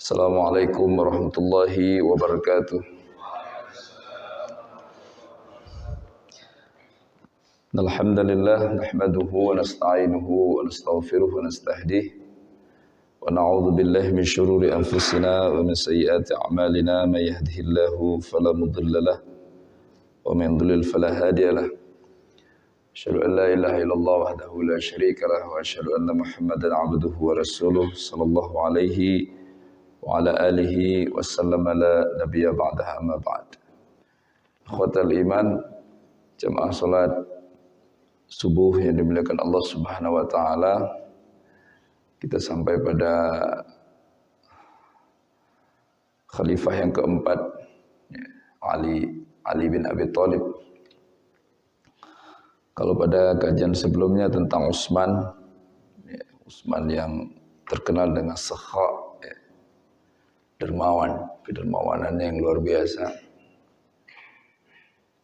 Assalamualaikum warahmatullahi wabarakatuh. Alhamdulillah nahmaduhu wa nasta'inuhu wa nastaghfiruh wa nastahdihi wa na'udzu billahi min syururi anfusina wa min sayyiati a'malina may yahdihillahu fala mudilla lahu wa may yudlil fala hadiya lahu. Asyhadu an la ilaha illallah wahdahu la syarika lahu wa asyhadu anna Muhammadan 'abduhu wa rasuluh sallallahu alaihi wa ala alihi wa sallama la nabiyya ba'daha amma ba'd. Ikhwatal iman, jamaah salat subuh yang dimuliakan Allah Subhanahu wa taala, kita sampai pada khalifah yang keempat, Ali bin Abi Thalib. Kalau pada kajian sebelumnya tentang Utsman yang terkenal dengan sakha, kedermawanannya yang luar biasa,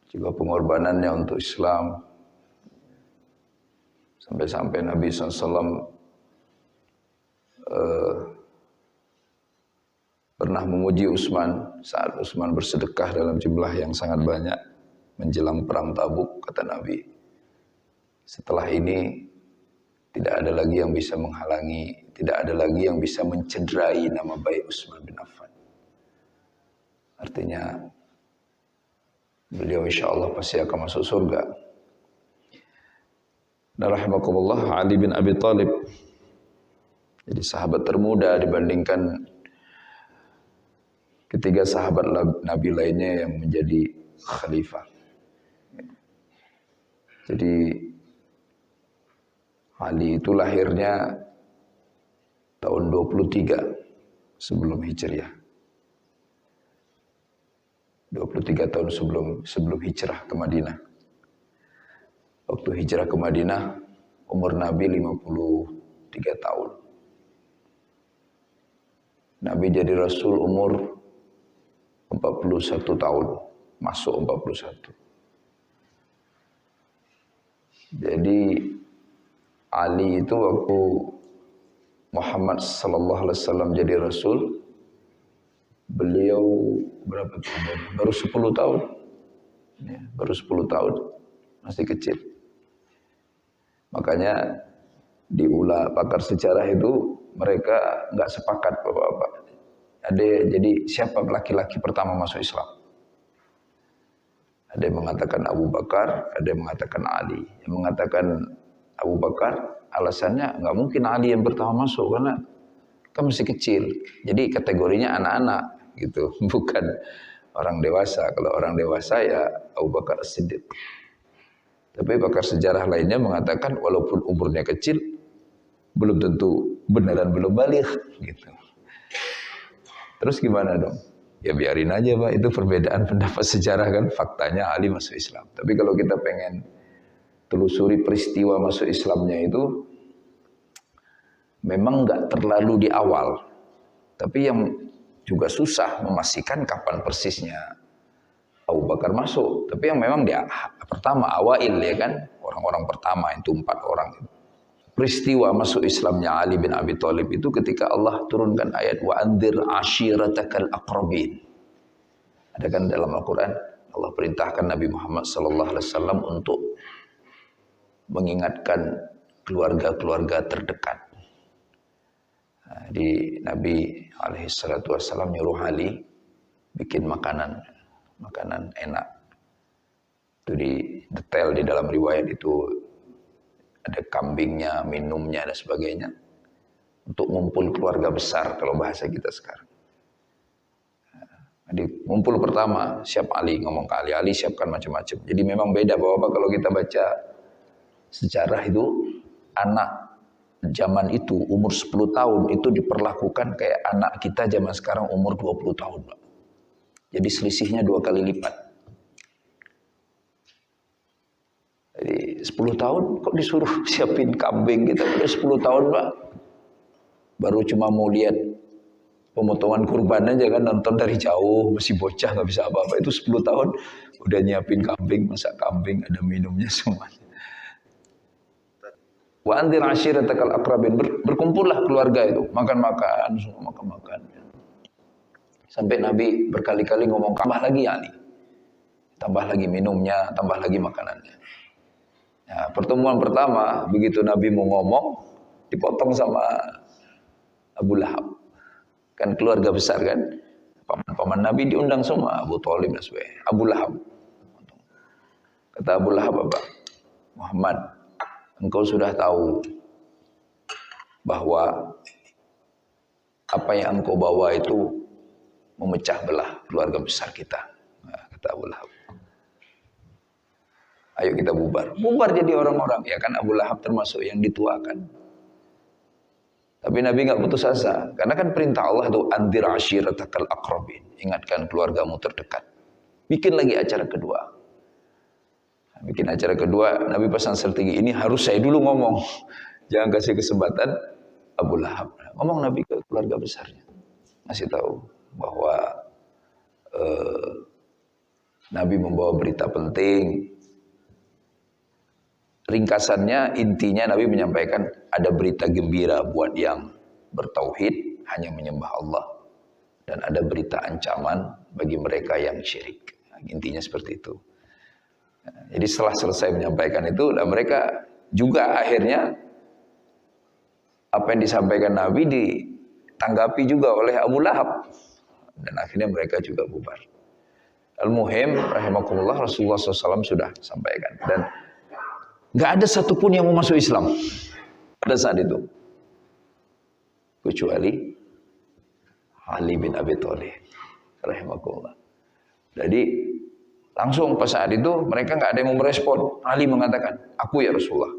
juga pengorbanannya untuk Islam, sampai-sampai Nabi SAW pernah memuji Utsman saat Utsman bersedekah dalam jumlah yang sangat banyak menjelang perang Tabuk. Kata Nabi, setelah ini tidak ada lagi yang bisa menghalangi, tidak ada lagi yang bisa mencederai nama baik Utsman bin Affan. Artinya beliau insyaAllah pasti akan masuk surga. Dan rahimakumullah, Ali bin Abi Thalib jadi sahabat termuda dibandingkan ketiga sahabat Nabi lainnya yang menjadi khalifah. Jadi Ali itu lahirnya tahun 23 sebelum Hijriah. 23 tahun sebelum hijrah ke Madinah. Waktu hijrah ke Madinah, umur Nabi 53 tahun. Nabi jadi Rasul umur 41 tahun, masuk 41. Jadi Ali itu waktu Muhammad sallallahu alaihi wasallam jadi Rasul, beliau berapa tahun? Baru 10 tahun. Ya, baru 10 tahun. Masih kecil. Makanya di pakar sejarah itu mereka enggak sepakat Bapak-bapak. Jadi siapa laki-laki pertama masuk Islam? Ada yang mengatakan Abu Bakar, ada yang mengatakan Ali. Yang mengatakan Abu Bakar, alasannya nggak mungkin Ali yang pertama masuk karena kan masih kecil. Jadi kategorinya anak-anak gitu, bukan orang dewasa. Kalau orang dewasa ya Abu Bakar As-Siddiq. Tapi pakar sejarah lainnya mengatakan walaupun umurnya kecil, belum tentu beneran belum balik gitu. Terus gimana dong? Ya biarin aja Pak, itu perbedaan pendapat sejarah kan. Faktanya Ali masuk Islam. Tapi kalau kita pengen telusuri peristiwa masuk Islamnya itu, memang nggak terlalu di awal, tapi yang juga susah memastikan kapan persisnya Abu Bakar masuk. Tapi yang memang dia pertama awail ya kan, orang-orang pertama itu 4 orang. Peristiwa masuk Islamnya Ali bin Abi Thalib itu ketika Allah turunkan ayat wa anzir ashiratakal aqrabin. Ada kan dalam Al-Quran Allah perintahkan Nabi Muhammad sallallahu alaihi wasallam untuk mengingatkan keluarga-keluarga terdekat. Di Nabi alaihi salatu wassalam nyuruh Ali bikin makanan enak. Itu di detail di dalam riwayat itu ada kambingnya, minumnya dan sebagainya. Untuk ngumpul keluarga besar kalau bahasa kita sekarang. Jadi ngumpul pertama siap Ali, ngomong ke Ali siapkan macam-macam. Jadi memang beda Bapak kalau kita baca sejarah itu, anak zaman itu umur 10 tahun itu diperlakukan kayak anak kita zaman sekarang umur 20 tahun Pak. Jadi selisihnya 2 kali lipat. Jadi 10 tahun kok disuruh siapin kambing kita, udah 10 tahun Pak. Baru cuma mau lihat pemotongan kurban aja kan, nonton dari jauh, masih bocah nggak bisa apa-apa. Itu 10 tahun udah nyiapin kambing, masak kambing, ada minumnya semuanya. Wa anzir ashiratakal aqrabin, berkumpullah keluarga itu, makan-makan, semua makan-makan. Sampai Nabi berkali-kali ngomong, tambah lagi Ali. Tambah lagi minumnya, tambah lagi makanannya. Nah, pertemuan pertama, begitu Nabi mau ngomong, dipotong sama Abu Lahab. Kan keluarga besar kan. Paman-paman Nabi diundang semua, Abu Thalib dan sebagainya. Abu Lahab. Kata Abu Lahab apa? Muhammad, engkau sudah tahu bahwa apa yang engkau bawa itu memecah belah keluarga besar kita. Nah, kata Abu Lahab. Ayo kita bubar. Bubar jadi orang-orang. Ya kan Abu Lahab termasuk yang dituakan. Tapi Nabi nggak putus asa. Karena kan perintah Allah itu andir ashiratakal aqrabin. Ingatkan keluargamu terdekat. Bikin lagi acara kedua. Bikin acara kedua. Nabi pesan strategi ini harus saya dulu ngomong. Jangan kasih kesempatan Abu Lahab. Ngomong Nabi ke keluarga besarnya. Ngasih tahu bahwa Nabi membawa berita penting. Ringkasannya, intinya Nabi menyampaikan ada berita gembira buat yang bertauhid, hanya menyembah Allah. Dan ada berita ancaman bagi mereka yang syirik. Intinya seperti itu. Jadi setelah selesai menyampaikan itu, dan mereka juga akhirnya apa yang disampaikan Nabi ditanggapi juga oleh Abu Lahab. Dan akhirnya mereka juga bubar. Al-Muhim, rahimakumullah, Rasulullah SAW sudah sampaikan. Dan nggak ada satupun yang mau masuk Islam pada saat itu. Kecuali Ali bin Abi Thalib, rahimakumullah. Jadi langsung pas saat itu mereka nggak ada yang mau merespon. Ali mengatakan, aku ya Rasulullah,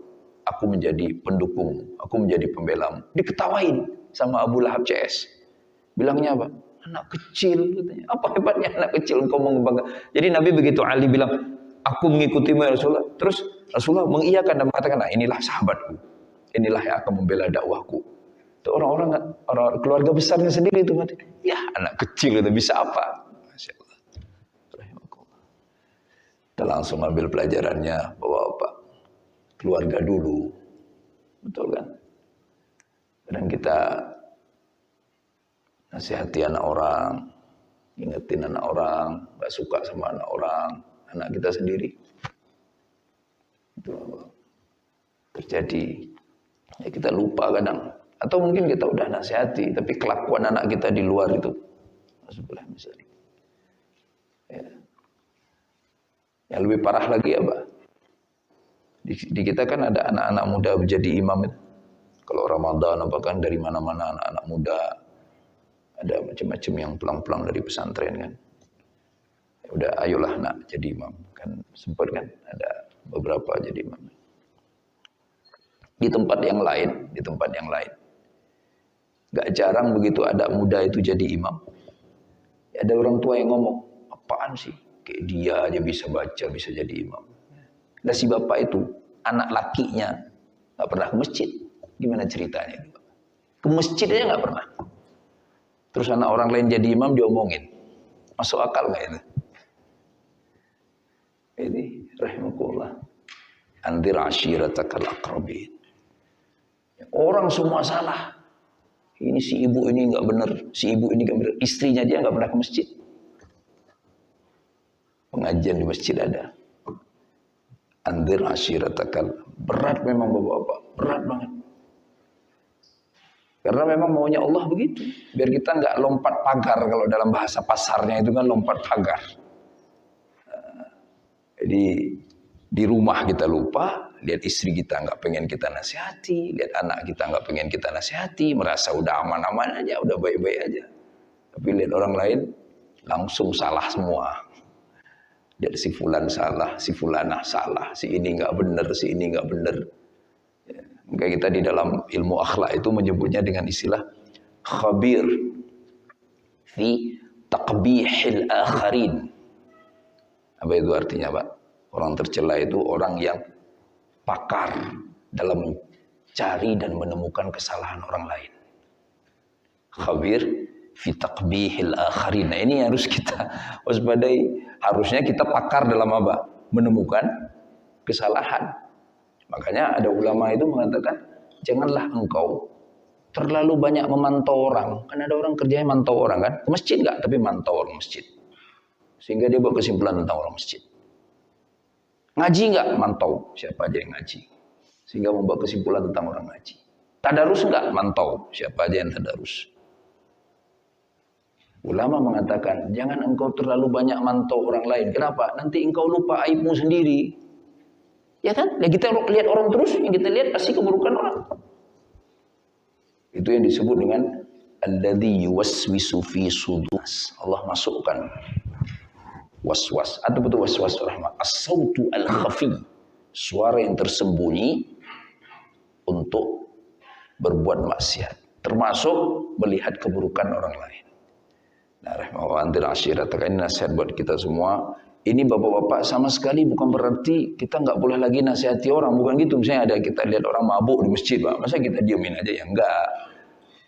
aku menjadi pendukung, aku menjadi pembelamu. Diketawain sama Abu Lahab CS. Bilangnya apa? Anak kecil katanya. Apa hebatnya anak kecil engkau mengembangkan? Jadi Nabi begitu Ali bilang, aku mengikutimu ya Rasulullah. Terus Rasulullah mengiyakan dan mengatakan, nah inilah sahabatku. Inilah yang akan membela dakwahku. Itu orang keluarga besarnya sendiri itu mati. Ya anak kecil itu bisa apa? Masya Allah. Kita langsung ambil pelajarannya bahwa apa? Keluarga dulu. Betul kan? Dan kita nasihati anak orang, ingetin anak orang, gak suka sama anak orang, anak kita sendiri. Itu terjadi. Ya kita lupa kadang. Atau mungkin kita udah nasihati, tapi kelakuan anak kita di luar itu. Misalnya. Ya. Yang lebih parah lagi apa? Di kita kan ada anak-anak muda menjadi imam itu. Kalau Ramadan apa kan dari mana-mana anak-anak muda. Ada macam-macam yang pulang-pulang dari pesantren kan. Ya udah ayolah nak jadi imam. Kan sempat kan ada beberapa jadi imam. Di tempat yang lain. Gak jarang begitu ada muda itu jadi imam. Ya, ada orang tua yang ngomong, apaan sih? Kayak dia aja bisa baca, bisa jadi imam. Dan si bapak itu, anak lakinya gak pernah ke masjid. Gimana ceritanya? Ke masjid aja gak pernah. Terus anak orang lain jadi imam diomongin. Masuk akal gak itu? Ini rahimakumullah. Andir ashiratakal aqrabin. Orang semua salah. Ini si ibu ini gak benar. Si ibu ini gak benar. Istrinya dia gak pernah ke masjid. Pengajian di masjid ada. Andir ashiratakal. Berat memang bapak-bapak. Berat banget. Karena memang maunya Allah begitu. Biar kita nggak lompat pagar. Kalau dalam bahasa pasarnya itu kan lompat pagar. Jadi di rumah kita lupa. Lihat istri kita nggak pengen kita nasihati. Lihat anak kita nggak pengen kita nasihati. Merasa udah aman-aman aja. Udah baik-baik aja. Tapi lihat orang lain. Langsung salah semua. Lihat si fulan salah. Si fulanah salah. Si ini nggak benar. Si ini nggak benar. Maka kita di dalam ilmu akhlak itu menyebutnya dengan istilah khabir fi taqbihil akharin. Apa itu artinya, Pak? Orang tercela itu orang yang pakar dalam mencari dan menemukan kesalahan orang lain. Khabir fi taqbihil akharin. Nah, ini harus kita waspadai. Harusnya kita pakar dalam apa? Menemukan kesalahan. Makanya ada ulama itu mengatakan, janganlah engkau terlalu banyak memantau orang. Kan ada orang kerjanya mantau orang kan. Ke masjid enggak, tapi mantau orang masjid. Sehingga dia buat kesimpulan tentang orang masjid. Ngaji enggak? Mantau siapa aja yang ngaji. Sehingga membuat kesimpulan tentang orang ngaji. Tadarus enggak? Mantau siapa aja yang tadarus. Ulama mengatakan, jangan engkau terlalu banyak mantau orang lain. Kenapa? Nanti engkau lupa aibmu sendiri. Ya kan? Ya kita lihat orang terus, yang kita lihat pasti keburukan orang. Itu yang disebut dengan alladzi yuwaswisu fi sudur. Allah masukkan waswas. Atau betul waswas rahmat. As-sautu al-khafi. Suara yang tersembunyi untuk berbuat maksiat. Termasuk melihat keburukan orang lain. Nah, rahmah antir asyirataka, ini nasihat buat kita semua. Ini bapak-bapak sama sekali bukan berarti kita nggak boleh lagi nasihati orang, bukan gitu. Misalnya ada kita lihat orang mabuk di masjid, Pak. Masa kita diemin aja? Ya enggak.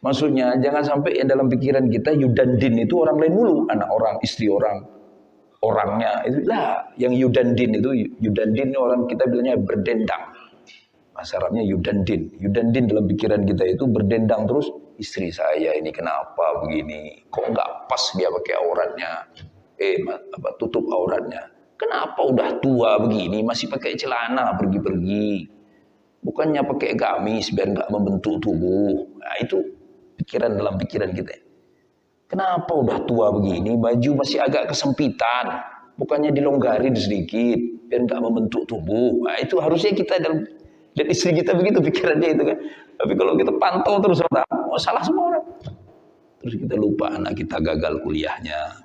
Maksudnya jangan sampai yang dalam pikiran kita yudandin itu orang lain mulu, anak orang, istri orang, orangnya itu lah. Yang yudandin ini orang kita bilangnya berdendang. Bahasa Arabnya yudandin. Yudandin dalam pikiran kita itu berdendang terus. Istri saya ini kenapa begini? Kok nggak pas dia pakai auratnya? Tutup auratnya. Kenapa udah tua begini masih pakai celana pergi-pergi? Bukannya pakai gamis biar nggak membentuk tubuh. Nah, itu pikiran dalam pikiran kita. Kenapa udah tua begini baju masih agak kesempitan? Bukannya dilonggarin sedikit biar nggak membentuk tubuh. Nah, itu harusnya kita dalam dan istri kita begitu pikirannya itu kan. Tapi kalau kita pantau terus orang, salah semua orang. Terus kita lupa anak kita gagal kuliahnya.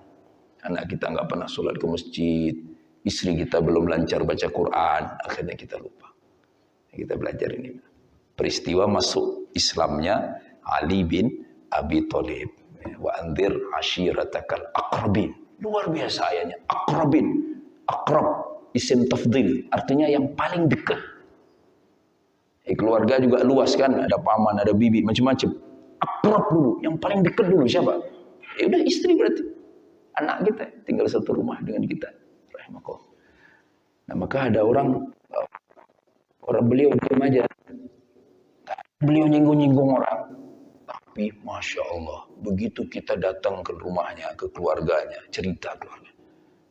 Anak kita nggak pernah sholat ke masjid. Istri kita belum lancar baca Quran. Akhirnya kita lupa. Kita belajar ini. Peristiwa masuk Islamnya Ali bin Abi Thalib. Wa anzir ashiratakal aqrabin. Luar biasa ayatnya. Aqrabin. Aqrab. Isim tafdil. Artinya yang paling dekat. Keluarga juga luas kan, ada paman, ada bibi, macam-macam. Akrab dulu, yang paling dekat dulu siapa? Ya udah istri berarti. Anak kita tinggal satu rumah dengan kita. Rahimakallah. Nah, maka ada orang beliau diam aja. Beliau nyinggung-nyinggung orang. Tapi Masya Allah, begitu kita datang ke rumahnya, ke keluarganya, cerita keluarga.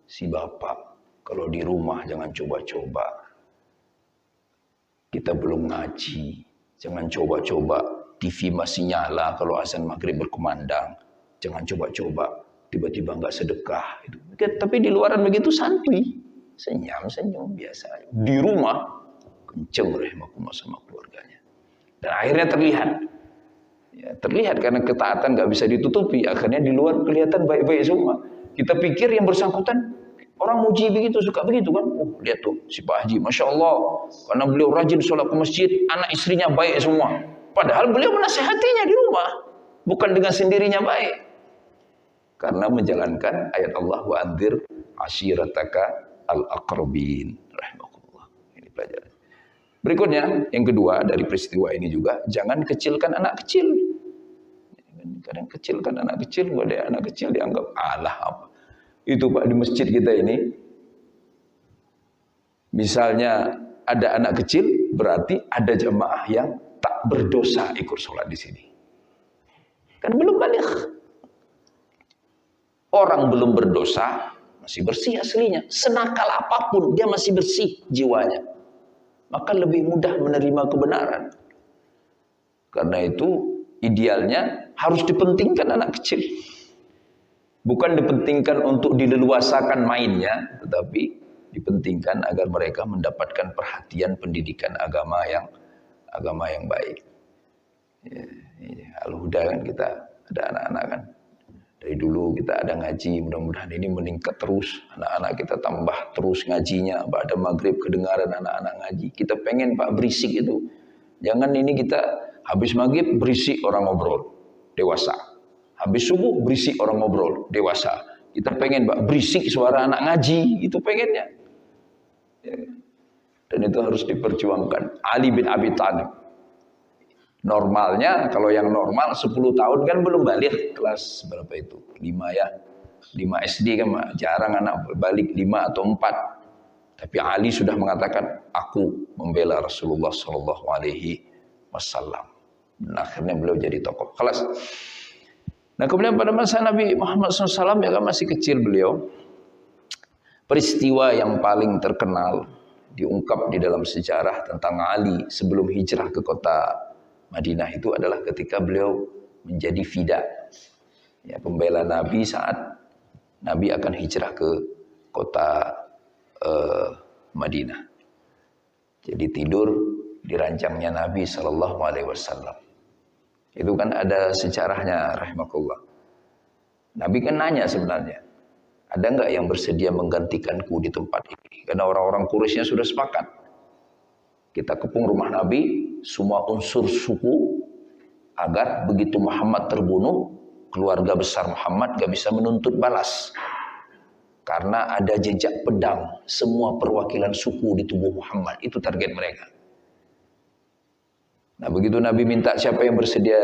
Si bapak, kalau di rumah jangan coba-coba. Kita belum ngaji, jangan coba-coba. TV masih nyala kalau azan maghrib berkumandang. Jangan coba-coba, tiba-tiba nggak sedekah. Tapi di luaran begitu santuy, senyum-senyum biasa. Di rumah, kenceng rahimakumullah sama keluarganya. Dan akhirnya terlihat. Ya, terlihat karena ketaatan nggak bisa ditutupi. Akhirnya di luar kelihatan baik-baik semua. Kita pikir yang bersangkutan, orang muji begitu, suka begitu kan. Lihat tuh si Pak Haji, Masya Allah. Karena beliau rajin sholat ke masjid, anak istrinya baik semua. Padahal beliau menasihatinya di rumah. Bukan dengan sendirinya baik. Karena menjalankan ayat Allah, wa anzir ashirataka al-aqrabin. Rahimahullah. Ini pelajaran. Berikutnya, yang kedua dari peristiwa ini juga, jangan kecilkan anak kecil. Kadang kecilkan anak kecil, ada anak kecil dianggap Allah apa. Itu Pak di masjid kita ini, misalnya ada anak kecil, berarti ada jamaah yang tak berdosa ikut sholat di sini. Kan belum balik. Orang belum berdosa, masih bersih aslinya. Senakal apapun, dia masih bersih jiwanya. Maka lebih mudah menerima kebenaran. Karena itu idealnya harus dipentingkan anak kecil. Bukan dipentingkan untuk dileluasakan mainnya, tetapi dipentingkan agar mereka mendapatkan perhatian pendidikan agama yang baik. Ya, Al-Huda kan kita ada anak-anak kan. Dari dulu kita ada ngaji, mudah-mudahan ini meningkat terus. Anak-anak kita tambah terus ngajinya. Pada maghrib kedengaran anak-anak ngaji. Kita pengen Pak berisik itu. Jangan ini kita habis maghrib berisik orang ngobrol. Dewasa. Habis subuh berisik orang ngobrol. Dewasa. Kita pengen Pak berisik suara anak ngaji. Itu pengennya. Ya. Dan itu harus diperjuangkan. Ali bin Abi Thalib. Normalnya, kalau yang normal 10 tahun kan belum balik. Kelas berapa itu? 5 ya. 5 SD kan jarang anak balik 5 atau 4. Tapi Ali sudah mengatakan, aku membela Rasulullah SAW. Nah, akhirnya beliau jadi tokoh. Kelas. Nah, kemudian pada masa Nabi Muhammad SAW ya kan masih kecil beliau. Peristiwa yang paling terkenal diungkap di dalam sejarah tentang Ali sebelum hijrah ke kota Madinah itu adalah ketika beliau menjadi fida. Ya, pembela Nabi saat Nabi akan hijrah ke kota Madinah. Jadi tidur di ranjangnya Nabi Shallallahu Alaihi Wasallam. Itu kan ada sejarahnya, rahimakumullah. Nabi kan nanya sebenarnya, ada nggak yang bersedia menggantikanku di tempat ini? Karena orang-orang Quraisynya sudah sepakat. Kita kepung rumah Nabi, semua unsur suku, agar begitu Muhammad terbunuh, keluarga besar Muhammad gak bisa menuntut balas. Karena ada jejak pedang semua perwakilan suku di tubuh Muhammad. Itu target mereka. Nah, begitu Nabi minta siapa yang bersedia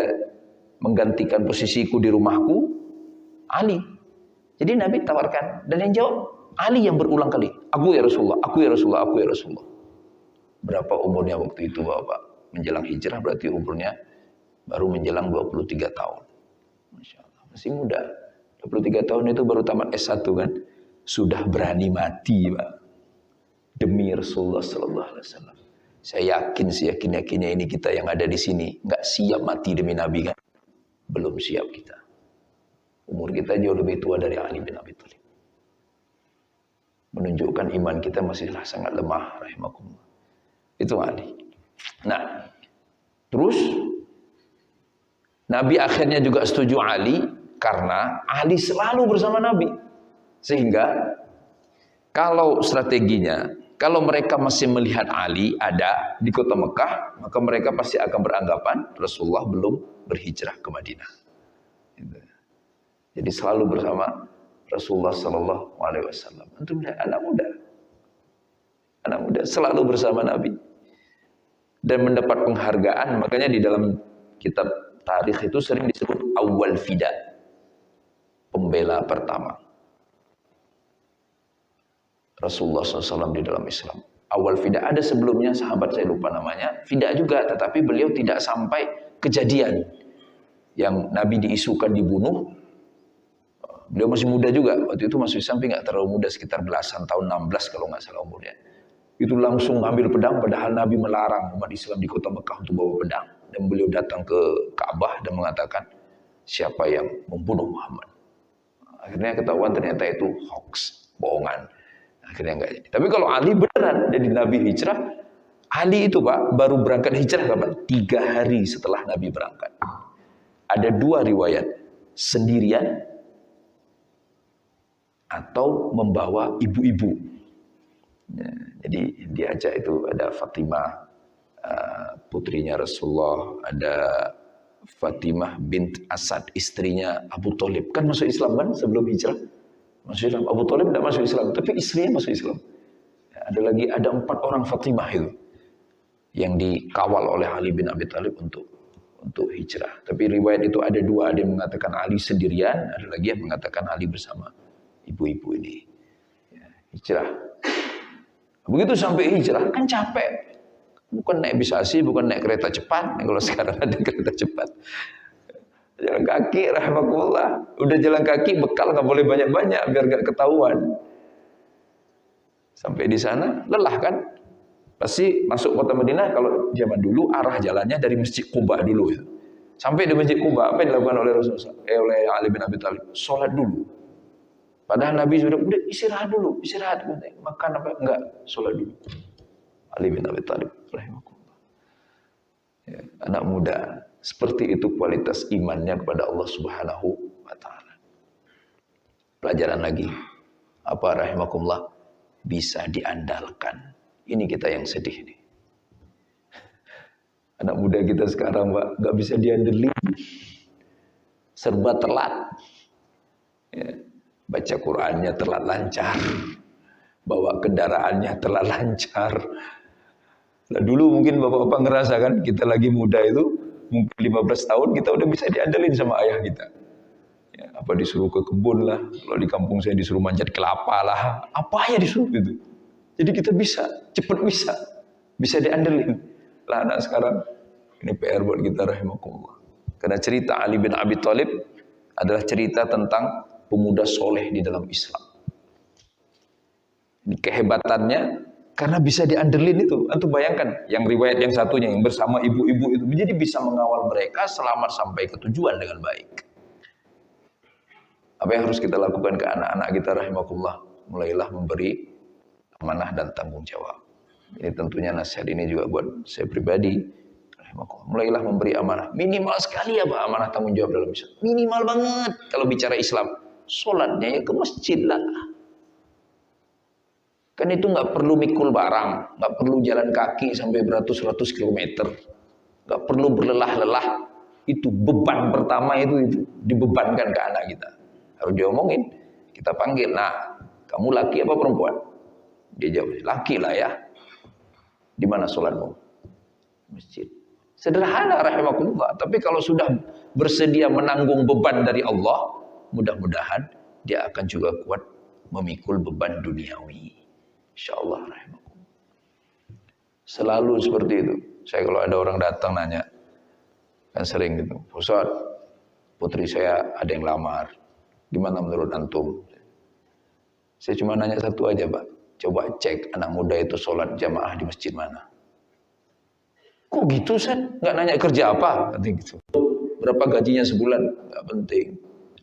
menggantikan posisiku di rumahku, Ali. Jadi Nabi tawarkan, dan yang jawab Ali yang berulang kali, aku ya Rasulullah, aku ya Rasulullah, aku ya Rasulullah. Berapa umurnya waktu itu Bapak? Menjelang hijrah berarti umurnya baru menjelang 23 tahun. Masya Allah, masih muda. 23 tahun itu baru tamat S1 kan? Sudah berani mati Pak. Demi Rasulullah Sallallahu Alaihi Wasallam. Saya yakin, seyakin-yakinnya ini kita yang ada di sini nggak siap mati demi Nabi kan? Belum siap kita. Umur kita jauh lebih tua dari Ali bin Abi Thalib. Menunjukkan iman kita masihlah sangat lemah, rahimakumullah. Itu Ali. Nah, terus Nabi akhirnya juga setuju Ali karena Ali selalu bersama Nabi. Sehingga kalau strateginya, kalau mereka masih melihat Ali ada di kota Mekah, maka mereka pasti akan beranggapan Rasulullah belum berhijrah ke Madinah. Jadi selalu bersama Rasulullah Sallallahu Alaihi Wasallam. Untuk anak muda selalu bersama Nabi dan mendapat penghargaan. Makanya di dalam kitab tarikh itu sering disebut awal fida, pembela pertama Rasulullah SAW di dalam Islam. Awal fida ada sebelumnya, sahabat saya lupa namanya, fida juga, tetapi beliau tidak sampai kejadian yang Nabi diisukan dibunuh. Beliau masih muda juga, waktu itu masuk Islam nggak terlalu muda, sekitar belasan tahun, 16 kalau nggak salah umurnya. Itu langsung ngambil pedang, padahal Nabi melarang umat Islam di kota Mekah untuk bawa pedang. Dan beliau datang ke Ka'bah dan mengatakan, siapa yang membunuh Muhammad? Akhirnya ketahuan ternyata itu hoax, bohongan. Akhirnya enggak jadi. Tapi kalau Ali beneran jadi Nabi hijrah, Ali itu Pak baru berangkat hijrah kapan? 3 hari setelah Nabi berangkat. Ada 2 riwayat, sendirian atau membawa ibu-ibu. Ya, jadi diajak itu ada Fatimah, putrinya Rasulullah, ada Fatimah bint Asad, istrinya Abu Thalib. Kan masuk Islam kan sebelum hijrah? Masuk Islam. Abu Thalib tidak masuk Islam, tapi istrinya masuk Islam. Ya, ada 4 orang Fatimah itu yang dikawal oleh Ali bin Abi Thalib untuk hijrah. Tapi riwayat itu ada 2, ada yang mengatakan Ali sendirian, ada lagi yang mengatakan Ali bersama ibu-ibu ini. Ya, hijrah. Begitu sampai hijrah kan capek. Bukan naik bisasi, bukan naik kereta cepat. Kalau sekarang ada kereta cepat. Jalan kaki, rahmatullah. Udah jalan kaki, bekal nggak boleh banyak-banyak biar nggak ketahuan. Sampai di sana, lelah kan? Pasti masuk kota Madinah, kalau zaman dulu arah jalannya dari Masjid Quba dulu. Ya. Sampai di Masjid Quba, apa yang dilakukan oleh Rasulullah? Oleh Ali bin Abi Thalib? Sholat dulu. Padahal Nabi sudah istirahat dulu, istirahat. Makan apa? Enggak, sholat dulu. Ali bin Abi Thalib, rahimahullah. Ya, anak muda. Seperti itu kualitas imannya kepada Allah Subhanahu wa Ta'ala. Pelajaran lagi. Apa rahimakumullah? Bisa diandalkan. Ini kita yang sedih nih. Anak muda kita sekarang Pak, gak bisa diandelin. Serba telat. Ya, baca Qur'annya telat lancar. Bawa kendaraannya telat lancar. Nah, dulu mungkin bapak-bapak ngerasa kan, kita lagi muda itu, mungkin 15 tahun kita udah bisa diandelin sama ayah kita. Ya, apa disuruh ke kebun lah, kalau di kampung saya disuruh manjat kelapa lah, apa aja disuruh gitu. Jadi kita bisa, cepat bisa diandelin. Lah anak sekarang Ini PR buat kita rahimakumullah. Karena cerita Ali bin Abi Thalib adalah cerita tentang pemuda soleh di dalam Islam. Ini kehebatannya karena bisa diandelin itu. Antum bayangkan yang riwayat yang satunya yang bersama ibu-ibu itu menjadi bisa mengawal mereka selamat sampai ke tujuan dengan baik. Apa yang harus kita lakukan ke anak-anak kita rahimakumullah? Mulailah memberi amanah dan tanggung jawab. Ini tentunya nasihat ini juga buat saya pribadi. Mulailah memberi amanah. Minimal sekali apa amanah tanggung jawab dalam Islam. Minimal banget kalau bicara Islam. Sholatnya ya ke masjid lah. Kan itu nggak perlu mikul barang, nggak perlu jalan kaki sampai beratus-ratus kilometer, nggak perlu berlelah-lelah. Itu beban pertama itu dibebankan ke anak kita. Harus diomongin, kita panggil, nah kamu laki apa perempuan? Dia jawab, laki lah ya. Di mana sholatmu? Masjid. Sederhana rahimakumullah. Tapi kalau sudah bersedia menanggung beban dari Allah, mudah-mudahan dia akan juga kuat memikul beban duniawi. Insyaallah rahimakumullah. Selalu seperti itu. Saya kalau ada orang datang nanya, kan sering gitu, Ustaz, putri saya ada yang lamar. Gimana menurut antum? Saya cuma nanya satu aja, Pak. Coba cek anak muda itu sholat jamaah di masjid mana. Kok gitu, Ustaz? Nggak nanya kerja apa? Katanya gitu. Berapa gajinya sebulan? Nggak penting.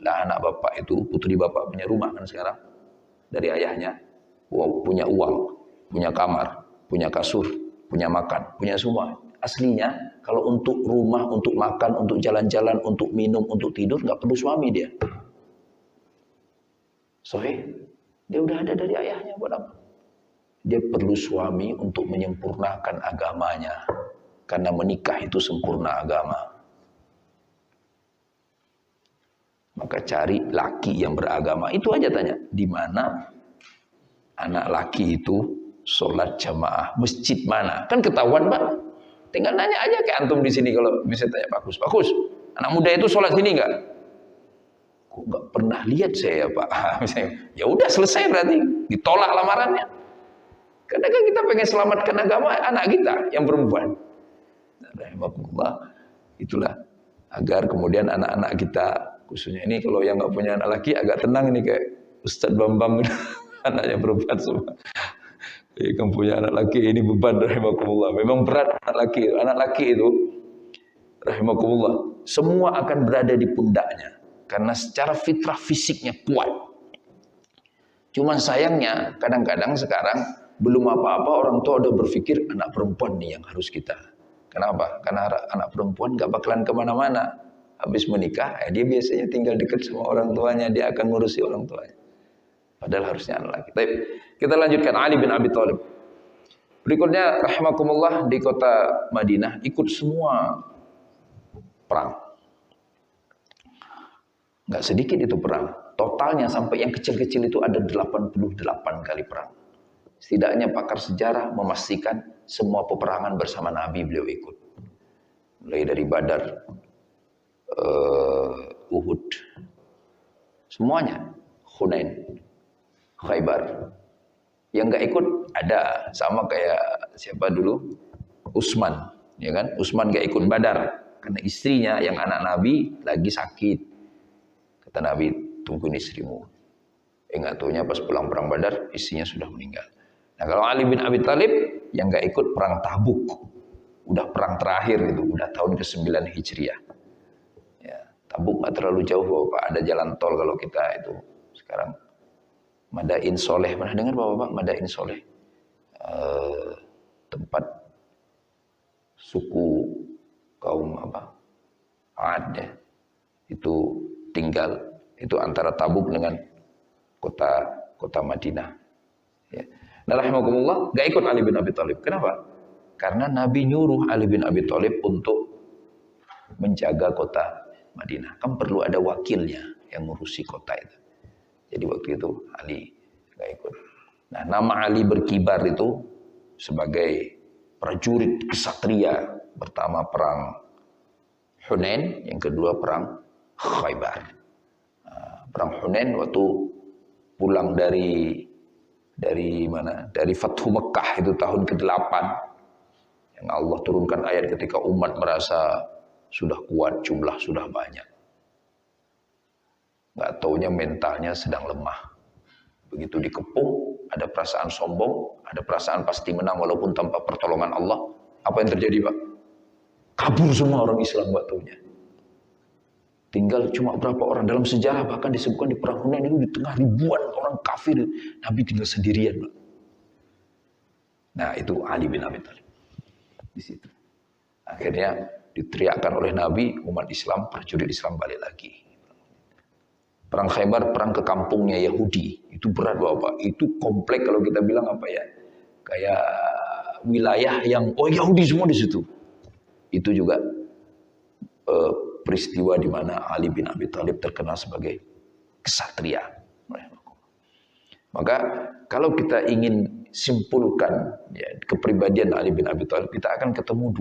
Lah anak bapak itu, putri bapak punya rumah kan sekarang. Dari ayahnya. Punya uang, punya kamar, punya kasur, punya makan, punya semua. Aslinya kalau untuk rumah, untuk makan, untuk jalan-jalan, untuk minum, untuk tidur nggak perlu suami dia. Dia udah ada dari ayahnya buat apa? Dia perlu suami untuk menyempurnakan agamanya. Karena menikah itu sempurna agama. Maka cari laki yang beragama. Itu aja tanya. Di mana anak laki itu sholat jamaah masjid mana? Kan ketahuan, Pak. Tinggal nanya aja kayak antum di sini kalau bisa tanya Pak Kus, anak muda itu sholat sini enggak? Kok enggak pernah lihat saya, Pak. Ya udah selesai berarti, ditolak lamarannya. Karena kan kita pengen selamatkan agama anak kita yang perempuan. Rahimahullah. Itulah agar kemudian anak-anak kita khususnya ini kalau yang enggak punya anak laki agak tenang ini kayak Ustadz Bambang. Anaknya perempuan semua. Kamu punya anak laki ini beban rahimakumullah. Memang berat anak laki. Anak laki itu rahimakumullah. Semua akan berada di pundaknya. Karena secara fitrah fisiknya kuat. Cuman sayangnya kadang-kadang sekarang belum apa-apa orang tua udah berpikir anak perempuan nih yang harus kita. Kenapa? Karena anak perempuan gak bakalan kemana-mana. Habis menikah dia biasanya tinggal dekat sama orang tuanya. Dia akan ngurusi orang tuanya. Padahal harusnya anak laki. Baik, kita lanjutkan Ali bin Abi Thalib. Berikutnya rahimakumullah di kota Madinah ikut semua perang. Enggak sedikit itu perang. Totalnya sampai yang kecil-kecil itu ada 88 kali perang. Setidaknya pakar sejarah memastikan semua peperangan bersama Nabi beliau ikut. Mulai dari Badar, Uhud, semuanya, Hunain, Khaybar. Yang nggak ikut ada sama kayak siapa dulu? Utsman, ya kan? Utsman nggak ikut Badar karena istrinya yang anak Nabi lagi sakit. Kata Nabi, tungguin istrimu. Nggak taunya pas pulang perang Badar istrinya sudah meninggal. Nah kalau Ali bin Abi Thalib yang nggak ikut perang Tabuk, udah perang terakhir itu, udah tahun ke-9 Hijriah. Ya, Tabuk nggak terlalu jauh, Bapak. Ada jalan tol kalau kita itu sekarang. Madain Soleh, pernah dengar Bapak? Madain Soleh, tempat suku kaum apa? Ad ya. Itu tinggal, itu antara Tabuk dengan kota Madinah. Ya. Nah, rahimakumullah, gak ikut Ali bin Abi Thalib. Kenapa? Karena Nabi nyuruh Ali bin Abi Thalib untuk menjaga kota Madinah. Kan perlu ada wakilnya yang ngurusi kota itu. Jadi waktu itu Ali gak ikut. Nah, nama Ali berkibar itu sebagai prajurit kesatria. Pertama perang Hunain, yang kedua perang Khaybar. Nah, perang Hunain waktu pulang dari mana? Dari Fathu Mekah itu tahun ke-8. Yang Allah turunkan ayat ketika umat merasa sudah kuat, jumlah sudah banyak. Nggak taunya mentalnya sedang lemah. Begitu dikepung, ada perasaan sombong, ada perasaan pasti menang walaupun tanpa pertolongan Allah. Apa yang terjadi, Pak? Kabur semua orang Islam, nggak taunya. Tinggal cuma berapa orang. Dalam sejarah bahkan disebutkan di perang Hunain itu di tengah ribuan orang kafir, Nabi tinggal sendirian, Pak. Nah, itu Ali bin Abi Thalib. Di situ. Akhirnya diteriakkan oleh Nabi, umat Islam, prajurit Islam balik lagi. Perang Khaybar, perang ke kampungnya Yahudi. Itu berat, Bapak. Itu komplek kalau kita bilang apa ya? Kayak wilayah yang Yahudi semua di situ. Itu juga peristiwa di mana Ali bin Abi Thalib terkenal sebagai kesatria. Maka kalau kita ingin simpulkan ya, kepribadian Ali bin Abi Thalib, kita akan ketemu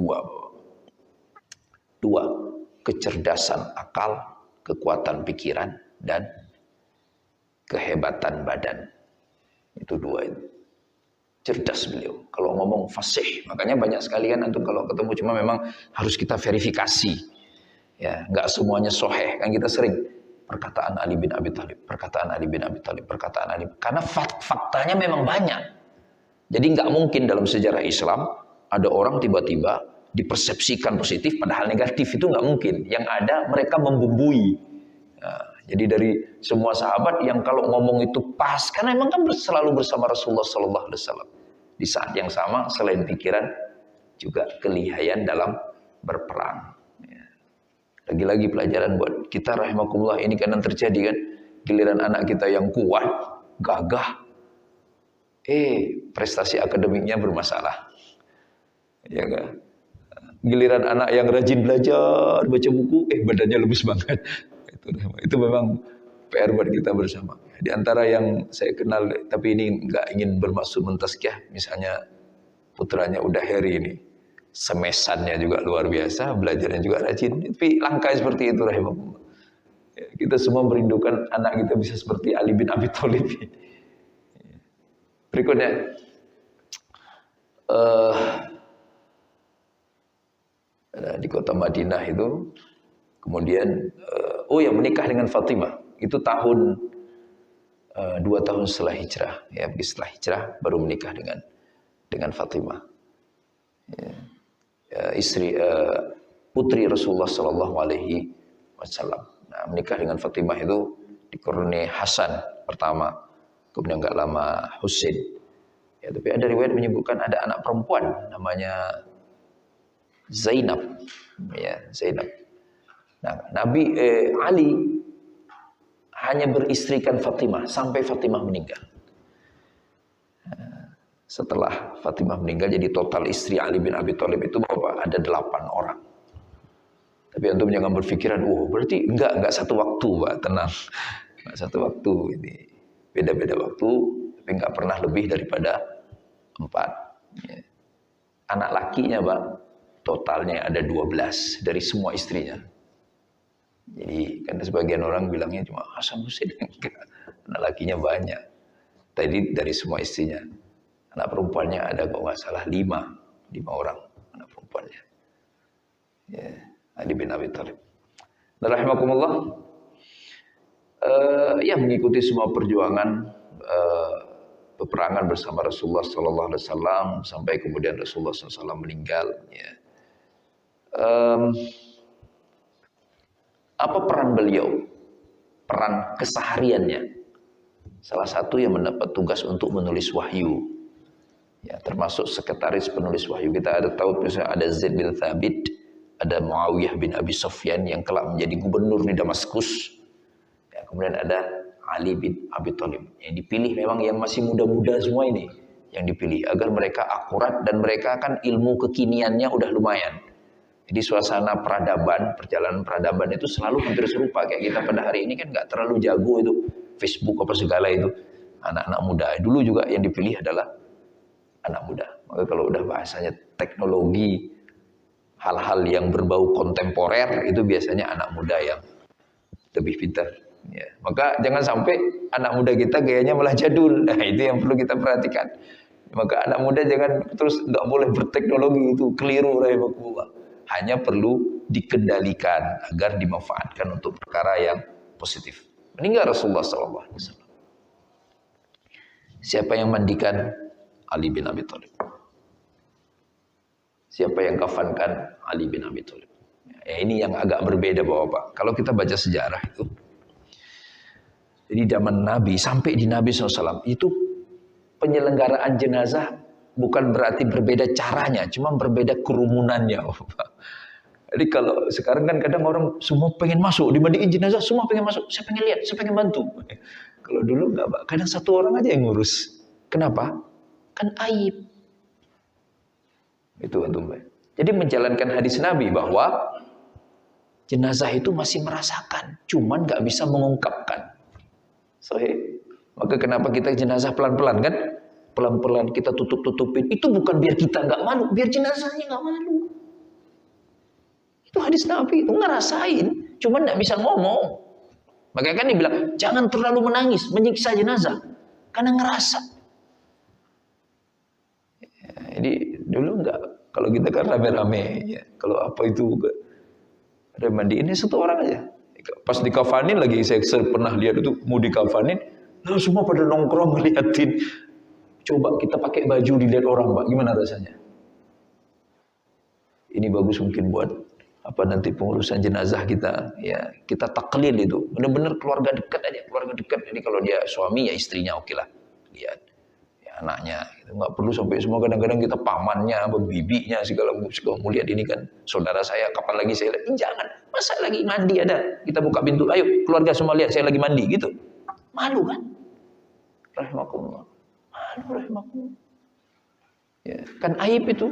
dua, kecerdasan akal, kekuatan pikiran, dan kehebatan badan. Itu dua itu. Cerdas beliau. Kalau ngomong fasih, makanya banyak sekali kan antum kalau ketemu, cuma memang harus kita verifikasi. Ya, nggak semuanya soheh. Kan kita sering perkataan Ali bin Abi Thalib, perkataan Ali bin Abi Thalib, perkataan Ali. Karena faktanya memang banyak. Jadi nggak mungkin dalam sejarah Islam ada orang tiba-tiba dipersepsikan positif padahal negatif, itu nggak mungkin. Yang ada mereka membumbui. Nah, jadi dari semua sahabat yang kalau ngomong itu pas, karena memang kan selalu bersama Rasulullah Sallallahu Alaihi Wasallam. Di saat yang sama selain pikiran juga kelihayan dalam berperang. Lagi-lagi pelajaran buat kita rahimakumullah, ini kadang terjadi kan, giliran anak kita yang kuat, gagah, prestasi akademiknya bermasalah. Ya kan? Giliran anak yang rajin belajar, baca buku, badannya lemes banget. Itu memang PR buat kita bersama. Di antara yang saya kenal, tapi ini nggak ingin bermaksud mentazkiyah, misalnya putranya udah Heri ini. Semesannya juga luar biasa, belajarnya juga rajin. Tapi langkah seperti itu rahimahullah. Ya, kita semua merindukan anak kita bisa seperti Ali bin Abi Thalib. Berikutnya, di kota Madinah itu, kemudian, menikah dengan Fatimah. Itu tahun 2 tahun setelah hijrah. Ya, setelah hijrah baru menikah dengan Fatimah. Ya. Istri putri Rasulullah Sallallahu Alaihi Wasallam. Nah, menikah dengan Fatimah itu dikaruniai Hasan pertama, kemudian nggak lama Husain. Ya, tapi ada riwayat menyebutkan ada anak perempuan namanya Zainab. Ya, Zainab. Nah, Ali hanya beristrikan Fatimah sampai Fatimah meninggal. Setelah Fatimah meninggal, jadi total istri Ali bin Abi Thalib itu ada 8 orang. Tapi antum jangan berpikiran, berarti enggak satu waktu, Pak, tenang. Enggak satu waktu, ini beda-beda waktu, tapi enggak pernah lebih daripada 4. Ya. Anak lakinya, Pak, totalnya ada 12 dari semua istrinya. Jadi kan sebagian orang bilangnya cuma Hasan Husain, anak lakinya banyak. Tadi dari semua istrinya. Anak perempuannya ada kalau nggak salah 5 orang anak perempuannya. Ya, Ali bin Abi Thalib. Nah, rahimakumullah, mengikuti semua perjuangan peperangan bersama Rasulullah Sallallahu Alaihi Wasallam sampai kemudian Rasulullah SAW meninggal. Ya. Apa peran beliau? Peran kesehariannya. Salah satu yang mendapat tugas untuk menulis wahyu. Ya, termasuk sekretaris penulis wahyu. Kita ada tahu misalnya ada Zaid bin Thabit, ada Muawiyah bin Abi Sufyan yang kelak menjadi gubernur di Damaskus. Ya, kemudian ada Ali bin Abi Thalib. Yang dipilih memang yang masih muda-muda semua ini yang dipilih agar mereka akurat dan mereka kan ilmu kekiniannya udah lumayan. Jadi suasana peradaban, perjalanan peradaban itu selalu hampir serupa kayak kita pada hari ini kan nggak terlalu jago itu Facebook apa segala itu anak-anak muda. Dulu juga yang dipilih adalah anak muda. Maka kalau udah bahasanya teknologi, hal-hal yang berbau kontemporer itu biasanya anak muda yang lebih pintar. Ya. Maka jangan sampai anak muda kita gayanya malah jadul. Nah, itu yang perlu kita perhatikan. Maka anak muda jangan terus nggak boleh berteknologi, itu keliru rahimakumullah. Hanya perlu dikendalikan agar dimanfaatkan untuk perkara yang positif. Meninggal Rasulullah SAW. Siapa yang mandikan? Ali bin Abi Thalib. Siapa yang kafankan? Ali bin Abi Thalib. Ya, ini yang agak berbeda Bapak. Kalau kita baca sejarah itu, jadi zaman Nabi sampai di Nabi SAW itu penyelenggaraan jenazah bukan berarti berbeda caranya, cuma berbeda kerumunannya Bapak. Jadi kalau sekarang kan kadang orang semua pengen masuk, dimandiin jenazah semua pengen masuk, saya pengen lihat, saya pengen bantu. Kalau dulu enggak Pak, kadang satu orang aja yang ngurus. Kenapa? Kan aib. Itu antum. Jadi menjalankan hadis Nabi bahwa jenazah itu masih merasakan, cuman nggak bisa mengungkapkan. Sahih. Maka kenapa kita jenazah pelan-pelan kan? Pelan-pelan kita tutup-tutupin. Itu bukan biar kita nggak malu, biar jenazahnya nggak malu. Itu hadis Nabi, itu ngerasain, cuman nggak bisa ngomong. Makanya kan dibilang jangan terlalu menangis, menyiksa jenazah, karena ngerasa. Jadi dulu enggak, kalau kita kan rame-rame ya. Kalau apa itu ada mandiinnya satu orang aja. Pas dikafanin lagi, saya pernah lihat itu mau dikafanin, lalu semua pada nongkrong ngeliatin. Coba kita pakai baju dilihat orang, Pak, gimana rasanya? Ini bagus mungkin buat apa nanti pengurusan jenazah kita, ya kita taklil itu, benar-benar keluarga dekat aja, keluarga dekat. Jadi kalau dia suami ya istrinya oke lah, lihat. Anaknya, itu nggak perlu sampai semua. Kadang-kadang kita pamannya, bibinya segala mau lihat ini kan saudara saya, kapan lagi saya lihat? Jangan, masa lagi mandi ada, kita buka pintu, ayo keluarga semua lihat saya lagi mandi gitu, malu kan? Rahimakumullah, malu rahimakumullah. Ya, kan aib itu,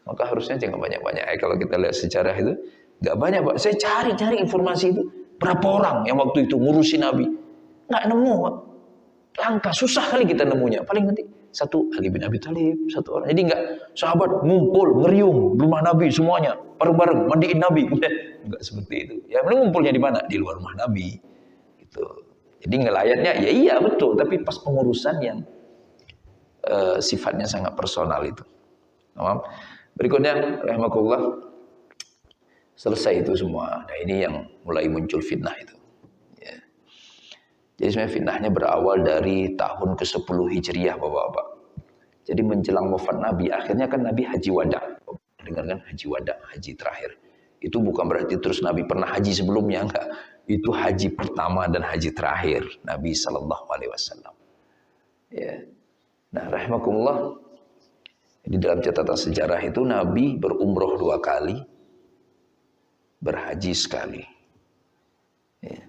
maka harusnya jangan banyak-banyak. Kalau kita lihat sejarah itu, nggak banyak Pak. Saya cari informasi itu, berapa orang yang waktu itu ngurusin Nabi, nggak nemu Pak. Langka, susah kali kita nemunya. Paling nanti satu Ali bin Abi Thalib, satu orang. Jadi enggak sahabat ngumpul ngeriung rumah Nabi semuanya bareng-bareng mandiin Nabi. Enggak seperti itu. Ya ngumpulnya di mana? Di luar rumah Nabi. Gitu. Jadi ngelayatnya ya iya betul, tapi pas pengurusan yang sifatnya sangat personal itu. Berikutnya rahimakumullah, selesai itu semua. Nah ini yang mulai muncul fitnah itu. Jadi sebenarnya fitnahnya berawal dari tahun ke-10 Hijriah Bapak-Bapak. Jadi menjelang wafat Nabi, akhirnya kan Nabi haji wada. Dengarkan haji wada, haji terakhir. Itu bukan berarti terus Nabi pernah haji sebelumnya, enggak. Itu haji pertama dan haji terakhir Nabi SAW. Ya. Nah rahimakumullah, di dalam catatan sejarah itu Nabi berumroh 2 kali, berhaji sekali. Ya.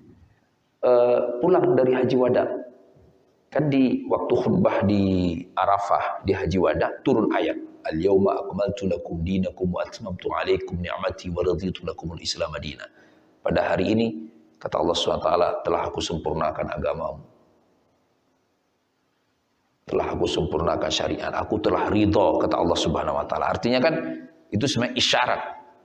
Pulang dari haji wada, kan di waktu khutbah di Arafah di haji wada turun ayat al-yauma akmaltu lakum dinakum wa atmamtu alaikum ni'mati wa raditu lakumul islam madina. Pada hari ini kata Allah SWT, telah aku sempurnakan agamamu, telah aku sempurnakan syariat, aku telah ridho, kata Allah Subhanahu wa taala. Artinya kan itu sebenarnya isyarat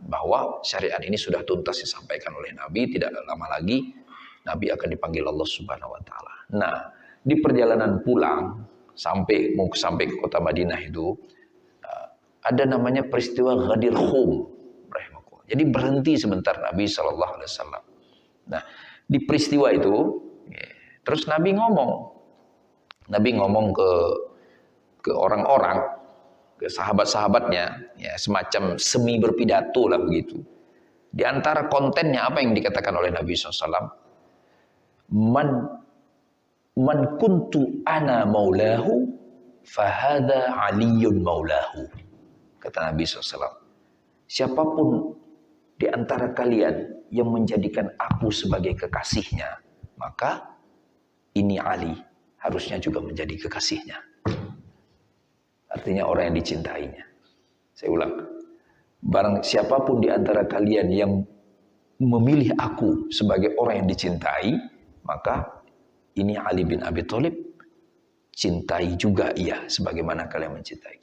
bahwa syariat ini sudah tuntas disampaikan oleh Nabi, tidak lama lagi Nabi akan dipanggil Allah Subhanahu wa taala. Nah, di perjalanan pulang sampai ke kota Madinah itu ada namanya peristiwa Ghadir Khum. Jadi berhenti sebentar Nabi sallallahu alaihi wasallam. Nah, di peristiwa itu terus Nabi ngomong ke orang-orang, ke sahabat-sahabatnya, ya semacam semi berpidato lah begitu. Di antara kontennya apa yang dikatakan oleh Nabi SAW? Man kuntu ana maulahu fahada aliyun maulahu. Kata Nabi SAW, siapapun di antara kalian yang menjadikan aku sebagai kekasihnya, maka ini Ali harusnya juga menjadi kekasihnya. Artinya orang yang dicintainya. Saya ulang, barang siapapun di antara kalian yang memilih aku sebagai orang yang dicintai, maka ini Ali bin Abi Thalib, cintai juga ia sebagaimana kalian mencintai.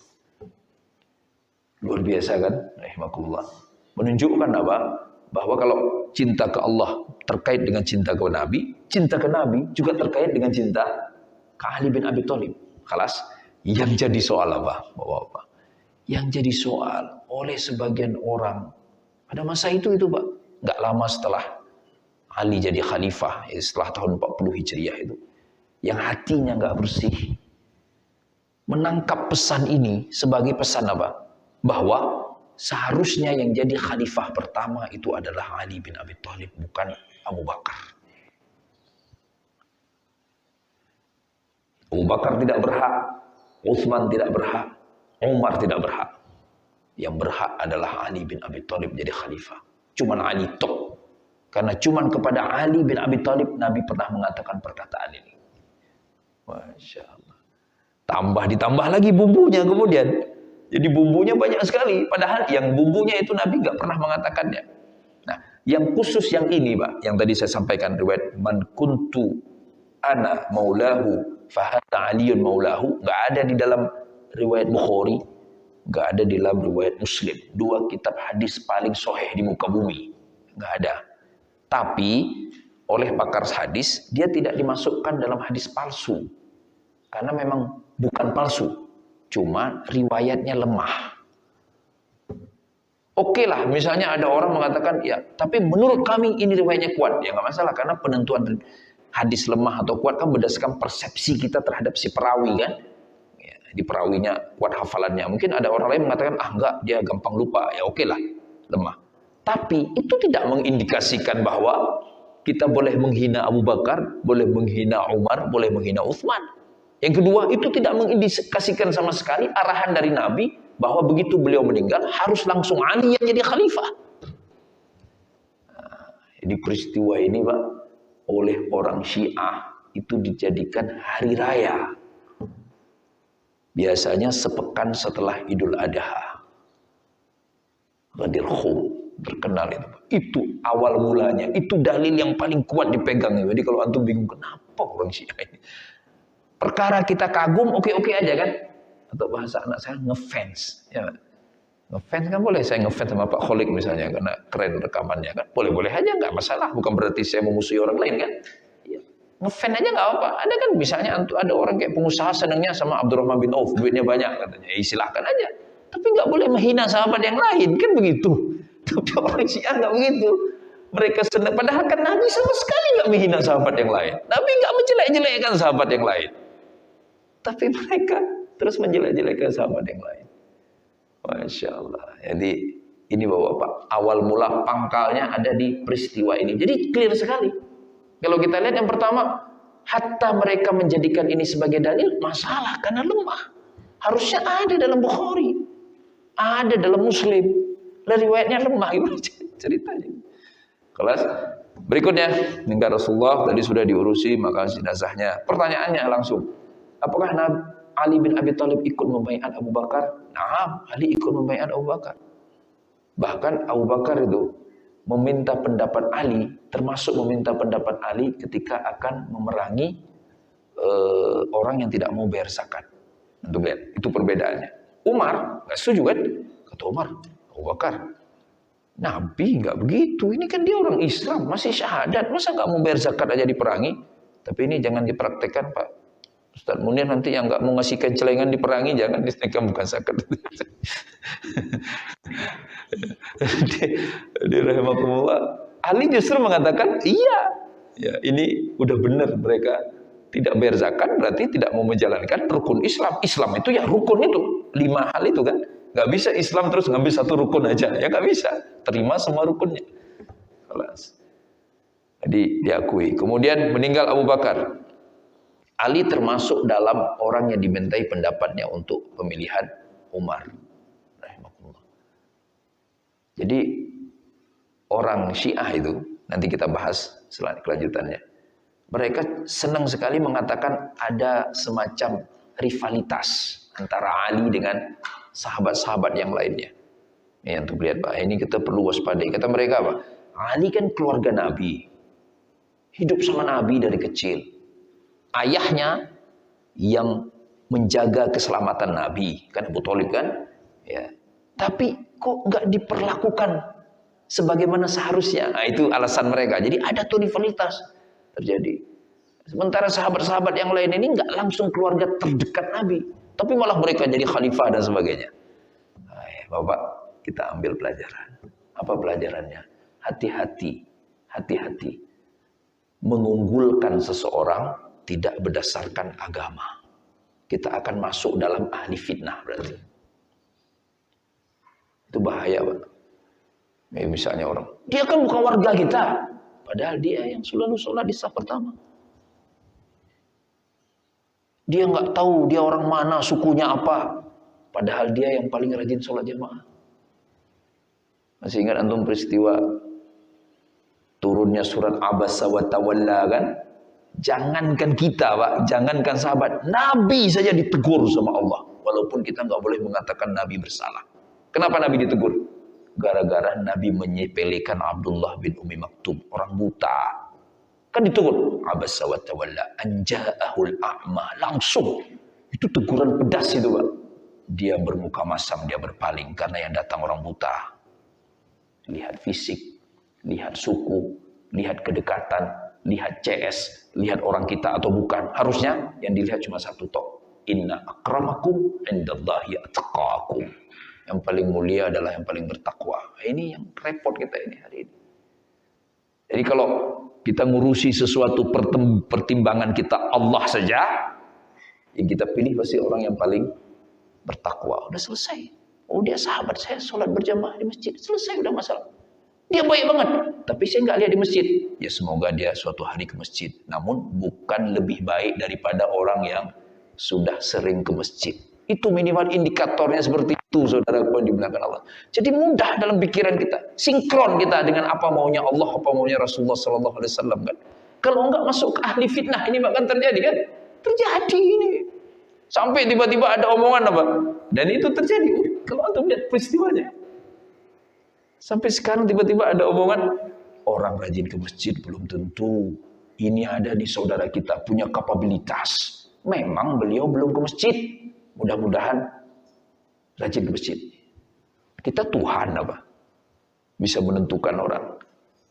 Luar biasa kan? Rahimakumullah. Menunjukkan apa? Bahwa kalau cinta ke Allah terkait dengan cinta ke Nabi, cinta ke Nabi juga terkait dengan cinta ke Ali bin Abi Thalib. Kelas Yang jadi soal apa, Bapak-bapak? Yang jadi soal oleh sebagian orang pada masa itu Pak, nggak lama setelah Ali jadi khalifah, setelah tahun 40 Hijriah itu, yang hatinya nggak bersih, menangkap pesan ini sebagai pesan apa? Bahwa seharusnya yang jadi khalifah pertama itu adalah Ali bin Abi Thalib, bukan Abu Bakar. Abu Bakar tidak berhak, Utsman tidak berhak, Umar tidak berhak. Yang berhak adalah Ali bin Abi Thalib jadi khalifah. Cuman Ali top. Karena cuman kepada Ali bin Abi Thalib Nabi pernah mengatakan perkataan ini. Masya Allah. Ditambah lagi bumbunya kemudian. Jadi bumbunya banyak sekali. Padahal yang bumbunya itu Nabi nggak pernah mengatakannya. Nah, yang khusus yang ini Pak, yang tadi saya sampaikan riwayat man kuntu ana maulahu fahata aliyun maulahu, nggak ada di dalam riwayat Bukhari, nggak ada di dalam riwayat Muslim. Dua kitab hadis paling sahih di muka bumi, nggak ada. Tapi oleh pakar hadis dia tidak dimasukkan dalam hadis palsu karena memang bukan palsu, cuma riwayatnya lemah. Oke lah, misalnya ada orang mengatakan ya, tapi menurut kami ini riwayatnya kuat, ya nggak masalah karena penentuan hadis lemah atau kuat kan berdasarkan persepsi kita terhadap si perawi kan. Ya, di perawinya kuat hafalannya. Mungkin ada orang lain mengatakan enggak, dia gampang lupa. Ya oke lah, lemah. Tapi itu tidak mengindikasikan bahwa kita boleh menghina Abu Bakar, boleh menghina Umar, boleh menghina Utsman. Yang kedua, itu tidak mengindikasikan sama sekali arahan dari Nabi bahwa begitu beliau meninggal harus langsung Ali yang jadi khalifah. Nah, jadi peristiwa ini Pak, oleh orang Syiah itu dijadikan hari raya. Biasanya sepekan setelah Idul Adha. Ghadir Khum, terkenal itu. Itu awal mulanya, itu dalil yang paling kuat dipegang. Jadi kalau antum bingung kenapa orang Syiah ini, perkara kita kagum oke-oke aja kan, atau bahasa anak saya ngefans, ya. Ngefans kan boleh, saya ngefans sama Pak Kholik misalnya karena keren rekamannya kan, boleh-boleh aja, nggak masalah, bukan berarti saya memusuhi orang lain kan. Ya. Ngefans aja nggak apa-apa. Ada kan misalnya ada orang kayak pengusaha senangnya sama Abdurrahman bin Auf, duitnya banyak katanya, ya silahkan aja. Tapi nggak boleh menghina sahabat yang lain kan begitu. Tapi orang Syiah nggak begitu. Mereka senang, padahal kan Nabi sama sekali nggak menghina sahabat yang lain. Nabi nggak menjelek-jelekkan sahabat yang lain. Tapi mereka terus menjelek-jelekkan sahabat yang lain. Masya Allah. Jadi ini Bapak-Bapak, awal mula pangkalnya ada di peristiwa ini. Jadi clear sekali. Kalau kita lihat yang pertama, hatta mereka menjadikan ini sebagai dalil, masalah karena lemah. Harusnya ada dalam Bukhari, ada dalam Muslim. Dan riwayatnya lemah, gimana ceritanya? Kelas berikutnya, meninggal Rasulullah tadi sudah diurusi, maka jenazahnya. Pertanyaannya langsung, apakah Ali bin Abi Thalib ikut membaiat Abu Bakar? Nah, Ali ikut membaiat Abu Bakar. Bahkan Abu Bakar itu meminta pendapat Ali, termasuk meminta pendapat Ali ketika akan memerangi orang yang tidak mau bayar zakat. Untuk lihat, itu perbedaannya. Umar nggak setuju kan? Kata Umar, Abu Bakar, Nabi nggak begitu. Ini kan dia orang Islam, masih syahadat, masa nggak mau bayar zakat aja diperangi? Tapi ini jangan dipraktekkan Pak Ustaz Munir, nanti yang nggak mau ngasihkan celengan diperangi, jangan disediakan, bukan zakat. Di rahimahullah, Ali justru mengatakan, iya, ya ini udah benar mereka tidak bayar zakat, berarti tidak mau menjalankan rukun Islam. Islam itu ya rukun itu, 5 hal itu kan. Nggak bisa Islam terus ngambil satu rukun aja, ya nggak bisa. Terima semua rukunnya. Kelas. Jadi diakui. Kemudian meninggal Abu Bakar. Ali termasuk dalam orang yang dimintai pendapatnya untuk pemilihan Umar. Rahimahullah. Jadi orang Syiah itu, nanti kita bahas setelah kelanjutannya. Mereka senang sekali mengatakan ada semacam rivalitas antara Ali dengan sahabat-sahabat yang lainnya. Ini untuk lihat Pak, ini kita perlu waspadai. Kata mereka apa? Ali kan keluarga Nabi, hidup sama Nabi dari kecil. Ayahnya yang menjaga keselamatan Nabi, kan Abu Thalib kan? Ya. Tapi kok nggak diperlakukan sebagaimana seharusnya? Nah, itu alasan mereka. Jadi ada tuh rivalitas terjadi. Sementara sahabat-sahabat yang lain ini nggak langsung keluarga terdekat Nabi, Tapi malah mereka jadi khalifah dan sebagainya. Bapak, kita ambil pelajaran. Apa pelajarannya? Hati-hati, hati-hati. Mengunggulkan seseorang tidak berdasarkan agama. Kita akan masuk dalam ahli fitnah berarti. Itu bahaya, Pak. Misalnya orang, dia kan bukan warga kita. Padahal dia yang selalu sholat di saf pertama. Dia nggak tahu dia orang mana, sukunya apa. Padahal dia yang paling rajin sholat jamaah. Masih ingat antum peristiwa turunnya surat Abasa wa Tawalla kan? Jangankan kita, Pak, jangankan sahabat, Nabi saja ditegur sama Allah. Walaupun kita nggak boleh mengatakan Nabi bersalah. Kenapa Nabi ditegur? Gara-gara Nabi menyepelekan Abdullah bin Umi Maktum, orang buta. Kan ditegur, Abasa wa Tawalla anja'ahul a'ma, langsung. Itu teguran pedas itu, Pak. Dia bermuka masam, dia berpaling karena yang datang orang buta. Lihat fisik, lihat suku, lihat kedekatan, lihat CS, lihat orang kita atau bukan. Harusnya yang dilihat cuma satu tok. Inna akramakum indallahi atqakum. Yang paling mulia adalah yang paling bertakwa. Ini yang repot kita ini hari ini. Jadi kalau kita ngurusi sesuatu pertimbangan kita Allah saja, yang kita pilih pasti orang yang paling bertakwa. Udah selesai. Oh, dia sahabat saya sholat berjamaah di masjid. Selesai, udah masalah. Dia baik banget, tapi saya nggak lihat di masjid. Ya semoga dia suatu hari ke masjid. Namun bukan lebih baik daripada orang yang sudah sering ke masjid. Itu minimal indikatornya seperti itu, saudaraku yang dimuliakan Allah. Jadi mudah dalam pikiran kita, sinkron kita dengan apa maunya Allah, apa maunya Rasulullah Sallallahu Alaihi Wasallam kan. Kalau nggak masuk ke ahli fitnah, ini bahkan terjadi kan? Terjadi ini. Sampai tiba-tiba ada omongan apa? Dan itu terjadi. Kalau antum lihat peristiwanya. Sampai sekarang tiba-tiba ada omongan, orang rajin ke masjid belum tentu. Ini ada di saudara kita, punya kapabilitas. Memang beliau belum ke masjid. Mudah-mudahan rajin ke masjid. Kita Tuhan apa? Bisa menentukan orang.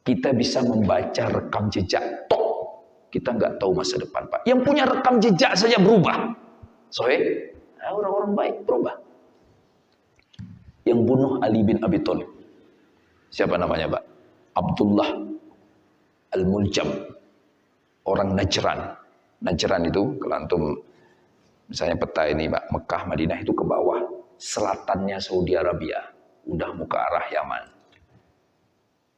Kita bisa membaca rekam jejak. Tok. Kita nggak tahu masa depan, Pak. Yang punya rekam jejak saja berubah. Soalnya orang-orang baik berubah. Yang bunuh Ali bin Abi Thalib. Siapa namanya, Pak? Abdullah Al-Muljam. Orang Najran. Najran itu, kalau antum misalnya peta ini, Pak, Mekah, Madinah itu ke bawah. Selatannya Saudi Arabia. Udah mau ke arah Yaman.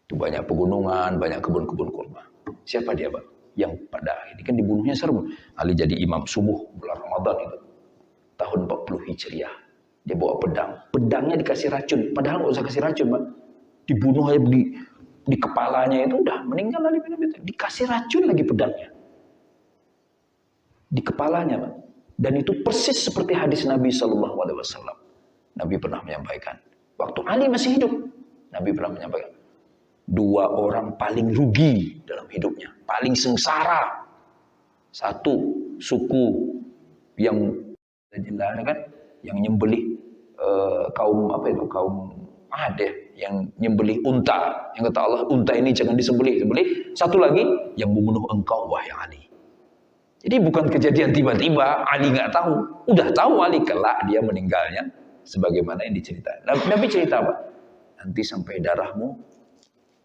Itu banyak pegunungan, banyak kebun-kebun kurma. Siapa dia, Pak? Yang pada ini kan dibunuhnya serem. Ali jadi imam subuh bulan Ramadan itu. Tahun 40 Hijriah. Dia bawa pedang. Pedangnya dikasih racun. Padahal nggak usah kasih racun, Pak. Dibunuh aja di kepalanya itu udah meninggal Ali bin Abi Thalib. Dikasih racun lagi pedangnya. Di kepalanya, Pak. Dan itu persis seperti hadis Nabi Shallallahu Alaihi Wasallam. Nabi pernah menyampaikan. Waktu Ali masih hidup. Nabi pernah menyampaikan. 2 orang paling rugi dalam hidupnya. Paling sengsara. 1, suku yang kan, yang nyembelih kaum apa itu, kaum Adeh yang nyembelih unta. Yang kata Allah, unta ini jangan disembelih. 1 lagi yang membunuh engkau wahai Ali. Jadi bukan kejadian tiba-tiba Ali nggak tahu. Udah tahu Ali kelak dia meninggalnya sebagaimana yang diceritakan. Nabi cerita apa? Nanti sampai darahmu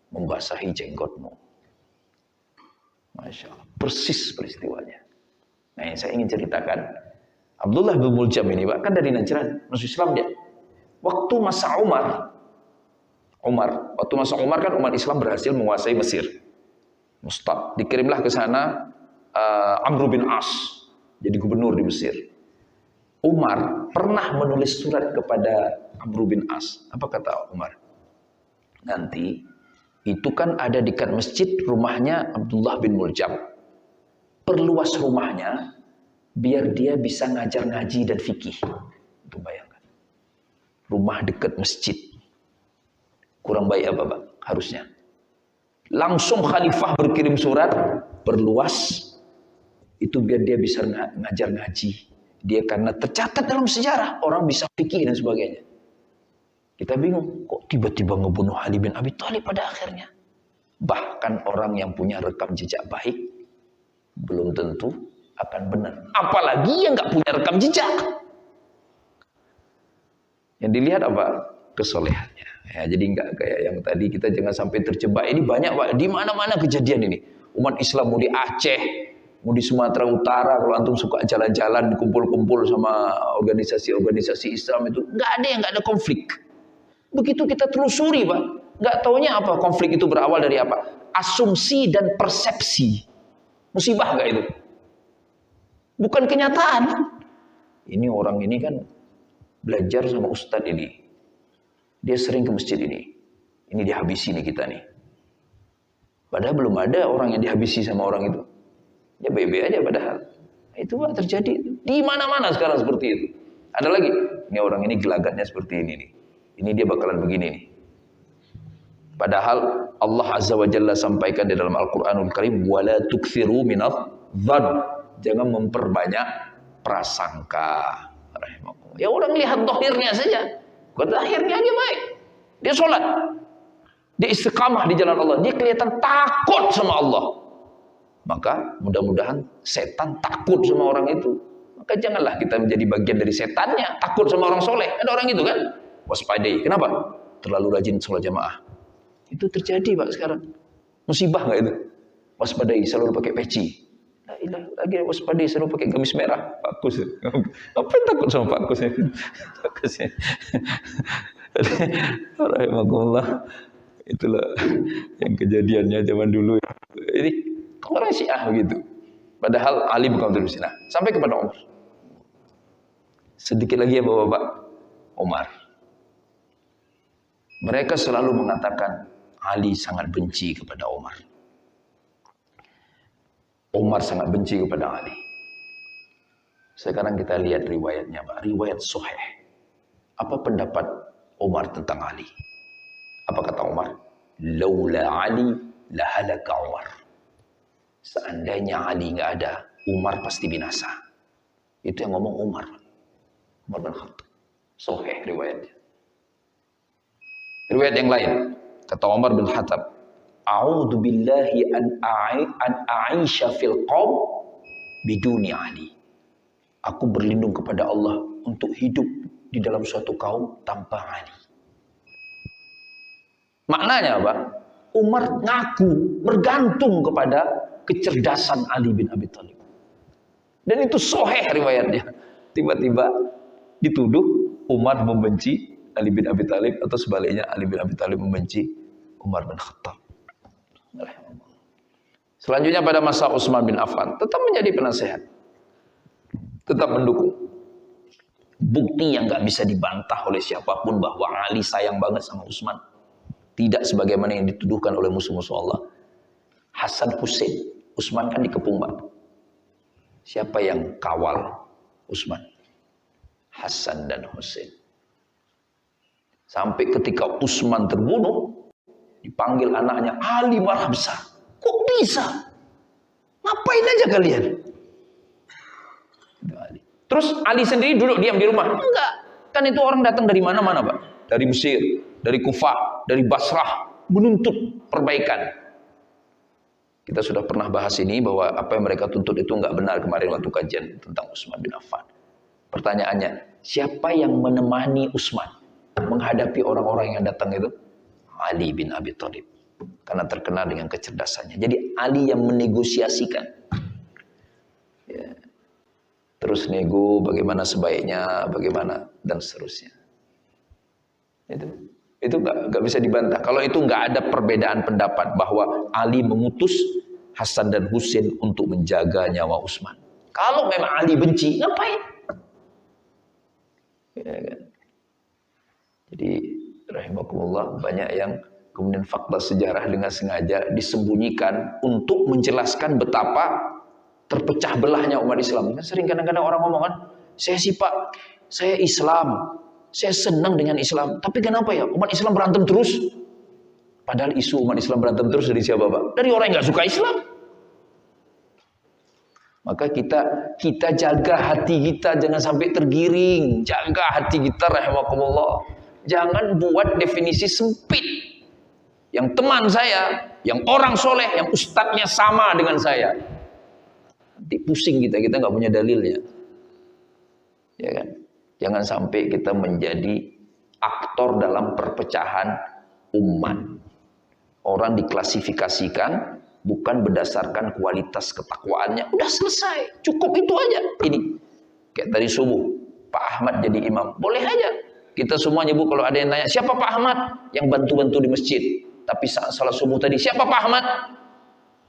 membasahi jenggotmu. Masya Allah. Persis peristiwanya. Nah yang saya ingin ceritakan, Abdullah bin Muljam ini, Pak, kan dari Najran, masuk Islam dia. Waktu masa Umar kan umat Islam berhasil menguasai Mesir. Mustad. Dikirimlah ke sana Amr bin As jadi gubernur di Mesir. Umar pernah menulis surat kepada Amr bin As. Apa kata Umar? Nanti itu kan ada dekat masjid rumahnya Abdullah bin Muljam. Perluas rumahnya biar dia bisa ngajar ngaji dan fikih. Itu bayangkan. Rumah dekat masjid. Kurang baik apa, Pak? Harusnya. Langsung khalifah berkirim surat, perluas. Itu biar dia bisa ngajar ngaji. Dia karena tercatat dalam sejarah, orang bisa fikih dan sebagainya. Kita bingung, kok tiba-tiba ngebunuh Ali bin Abi Thalib pada akhirnya. Bahkan orang yang punya rekam jejak baik, belum tentu akan benar. Apalagi yang nggak punya rekam jejak. Yang dilihat apa? Kesolehannya. Ya, jadi enggak kayak yang tadi, kita jangan sampai terjebak. Ini banyak Pak, di mana-mana kejadian ini. Umat Islam mau di Aceh, mau di Sumatera Utara, kalau antum suka jalan-jalan, kumpul-kumpul sama organisasi-organisasi Islam itu, enggak ada konflik. Begitu kita telusuri Pak, enggak taunya apa konflik itu berawal dari apa? Asumsi dan persepsi. Musibah enggak itu? Bukan kenyataan. Ini orang ini kan belajar sama ustadz ini. Dia sering ke masjid ini. Ini dihabisi nih kita nih. Padahal belum ada orang yang dihabisi sama orang itu. Ya baik-baik aja padahal. Itu Pak terjadi di mana-mana sekarang seperti itu. Ada lagi, ini orang ini gelagatnya seperti ini nih. Ini dia bakalan begini nih. Padahal Allah Azza wa Jalla sampaikan di dalam Al-Qur'anul Karim, wala tukthiru minadh-dhann. Jangan memperbanyak prasangka. Ya orang lihat dohirnya saja. Kata akhirnya dia baik. Dia sholat. Dia istiqamah di jalan Allah. Dia kelihatan takut sama Allah. Maka mudah-mudahan setan takut sama orang itu. Maka janganlah kita menjadi bagian dari setannya. Takut sama orang soleh. Ada orang itu kan? Waspadai. Kenapa? Terlalu rajin sholat jamaah. Itu terjadi Pak sekarang. Musibah nggak itu? Waspadai. Selalu pakai peci. Lagi waspadai. Selalu pakai gamis merah. Pak Kus. Apa yang takut sama Pak Kus? Pak Kus ya. Rahimahullah. Itulah yang kejadiannya zaman dulu. Ini orang Syiah begitu. Padahal Ali bukan terus. Nah, sampai kepada Umar. Sedikit lagi ya Bapak-bapak. Umar. Mereka selalu mengatakan Ali sangat benci kepada Umar. Umar sangat benci kepada Ali. Sekarang kita lihat riwayatnya Pak. Riwayat Sahih. Apa pendapat Umar tentang Ali? Apa kata Umar? Laula Ali lahalaka Umar. Seandainya Ali nggak ada, Umar pasti binasa. Itu yang ngomong Umar. Umar bin Khattab. Sahih riwayatnya. Riwayat yang lain, kata Umar bin Khattab, A'udzu billahi an a'isha fil qaum biduni Ali. Aku berlindung kepada Allah untuk hidup di dalam suatu kaum tanpa Ali. Maknanya apa? Umar ngaku bergantung kepada kecerdasan Ali bin Abi Thalib. Dan itu sahih riwayatnya. Tiba-tiba dituduh Umar membenci Ali bin Abi Thalib, atau sebaliknya Ali bin Abi Thalib membenci Umar bin Khattab. Selanjutnya pada masa Utsman bin Affan tetap menjadi penasehat, tetap mendukung. Bukti yang nggak bisa dibantah oleh siapapun bahwa Ali sayang banget sama Utsman. Tidak sebagaimana yang dituduhkan oleh musuh-musuh Allah. Hasan Hussein, Utsman kan dikepung Pak. Siapa yang kawal Utsman? Hasan dan Hussein. Sampai ketika Utsman terbunuh, dipanggil anaknya, Ali marah besar. Kok bisa? Ngapain aja kalian? Terus Ali sendiri duduk diam di rumah? Enggak. Kan itu orang datang dari mana-mana Pak. Dari Mesir, dari Kufah, dari Basrah, menuntut perbaikan. Kita sudah pernah bahas ini, bahwa apa yang mereka tuntut itu enggak benar kemarin waktu kajian tentang Utsman bin Affan. Pertanyaannya, siapa yang menemani Utsman menghadapi orang-orang yang datang itu? Ali bin Abi Thalib. Karena terkenal dengan kecerdasannya. Jadi Ali yang menegosiasikan. Ya. Terus nego bagaimana sebaiknya, bagaimana dan seterusnya. Itu nggak bisa dibantah. Kalau itu nggak ada perbedaan pendapat bahwa Ali mengutus Hasan dan Husain untuk menjaga nyawa Utsman. Kalau memang Ali benci, ngapain? Ya kan? Jadi rahimakumullah, banyak yang kemudian fakta sejarah dengan sengaja disembunyikan untuk menjelaskan betapa terpecah belahnya umat Islam. Kan sering kadang-kadang orang ngomong kan, saya sih Pak, saya Islam, saya senang dengan Islam, tapi kenapa ya umat Islam berantem terus? Padahal isu umat Islam berantem terus dari siapa Pak? Dari orang yang nggak suka Islam. Maka kita jaga hati kita, jangan sampai tergiring. Jaga hati kita rahimakumullah. Jangan buat definisi sempit. Yang teman saya, yang orang soleh, yang ustadznya sama dengan saya. Nanti pusing kita nggak punya dalilnya. Ya kan? Jangan sampai kita menjadi aktor dalam perpecahan umat. Orang diklasifikasikan bukan berdasarkan kualitas ketakwaannya. Udah selesai, cukup itu aja. Ini kayak tadi subuh, Pak Ahmad jadi imam, boleh aja. Kita semua nyebut kalau ada yang tanya, siapa Pak Ahmad? Yang bantu-bantu di masjid. Tapi saat salat subuh tadi, siapa Pak Ahmad?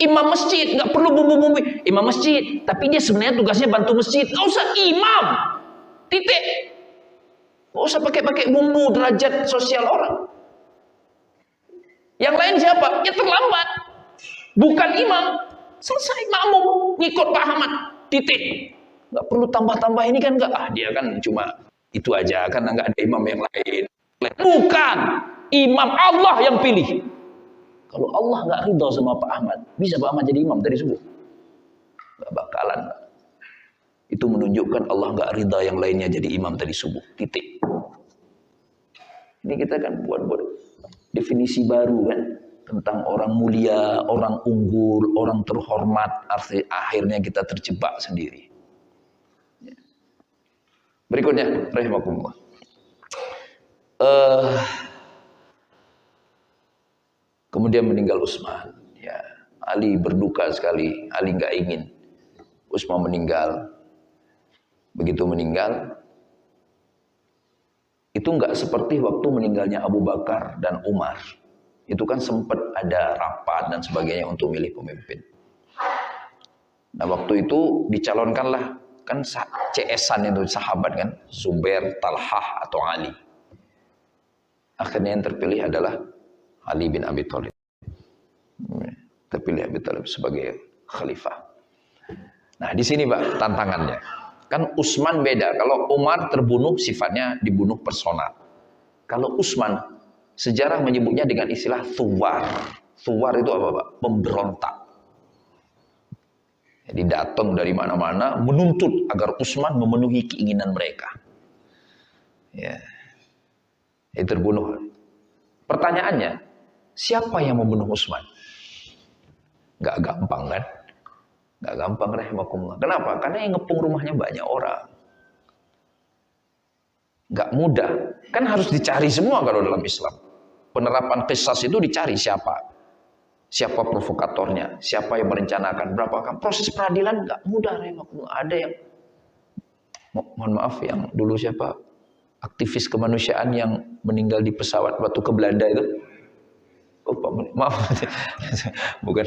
Imam masjid, nggak perlu bumbu-bumbu. Imam masjid, tapi dia sebenarnya tugasnya bantu masjid. Nggak usah imam, titik. Nggak usah pakai bumbu derajat sosial orang. Yang lain siapa? Ya terlambat. Bukan imam, selesai makmum, ngikut Pak Ahmad, titik. Nggak perlu tambah-tambah ini kan nggak. Dia kan cuma itu aja, kan nggak ada imam yang lain. Bukan, imam Allah yang pilih. Kalau Allah nggak ridho sama Pak Ahmad, bisa Pak Ahmad jadi imam dari subuh? Nggak bakalan. Itu menunjukkan Allah nggak ridha yang lainnya jadi imam tadi subuh. Titik. Ini kita kan buat definisi baru kan tentang orang mulia, orang unggul, orang terhormat. Akhirnya kita terjebak sendiri. Berikutnya, rahimakumullah. Kemudian meninggal Utsman. Ya, Ali berduka sekali. Ali nggak ingin Utsman meninggal. Begitu meninggal, itu nggak seperti waktu meninggalnya Abu Bakar dan Umar. Itu kan sempat ada rapat dan sebagainya untuk milih pemimpin. Nah waktu itu dicalonkanlah, kan CS-an itu sahabat kan, Zubair, Talhah atau Ali. Akhirnya yang terpilih adalah Ali bin Abi Thalib. Terpilih Abi Thalib sebagai khalifah. Nah di sini Pak tantangannya. Kan Utsman beda. Kalau Umar terbunuh sifatnya dibunuh personal. Kalau Utsman sejarah menyebutnya dengan istilah thuwar. Thuwar itu apa Pak? Pemberontak. Jadi datang dari mana-mana menuntut agar Utsman memenuhi keinginan mereka. Ya. Dia terbunuh. Pertanyaannya, siapa yang membunuh Utsman? Gak gampang kan? Gak gampang rahimakumullah. Kenapa? Karena yang ngepung rumahnya banyak orang. Gak mudah. Kan harus dicari semua kalau dalam Islam. Penerapan qisas itu dicari siapa. Siapa provokatornya. Siapa yang merencanakan. Berapa kan. Proses peradilan gak mudah rahimakumullah. Ada yang, mohon maaf yang dulu siapa? Aktivis kemanusiaan yang meninggal di pesawat waktu ke Belanda itu. Oh, maaf, bukan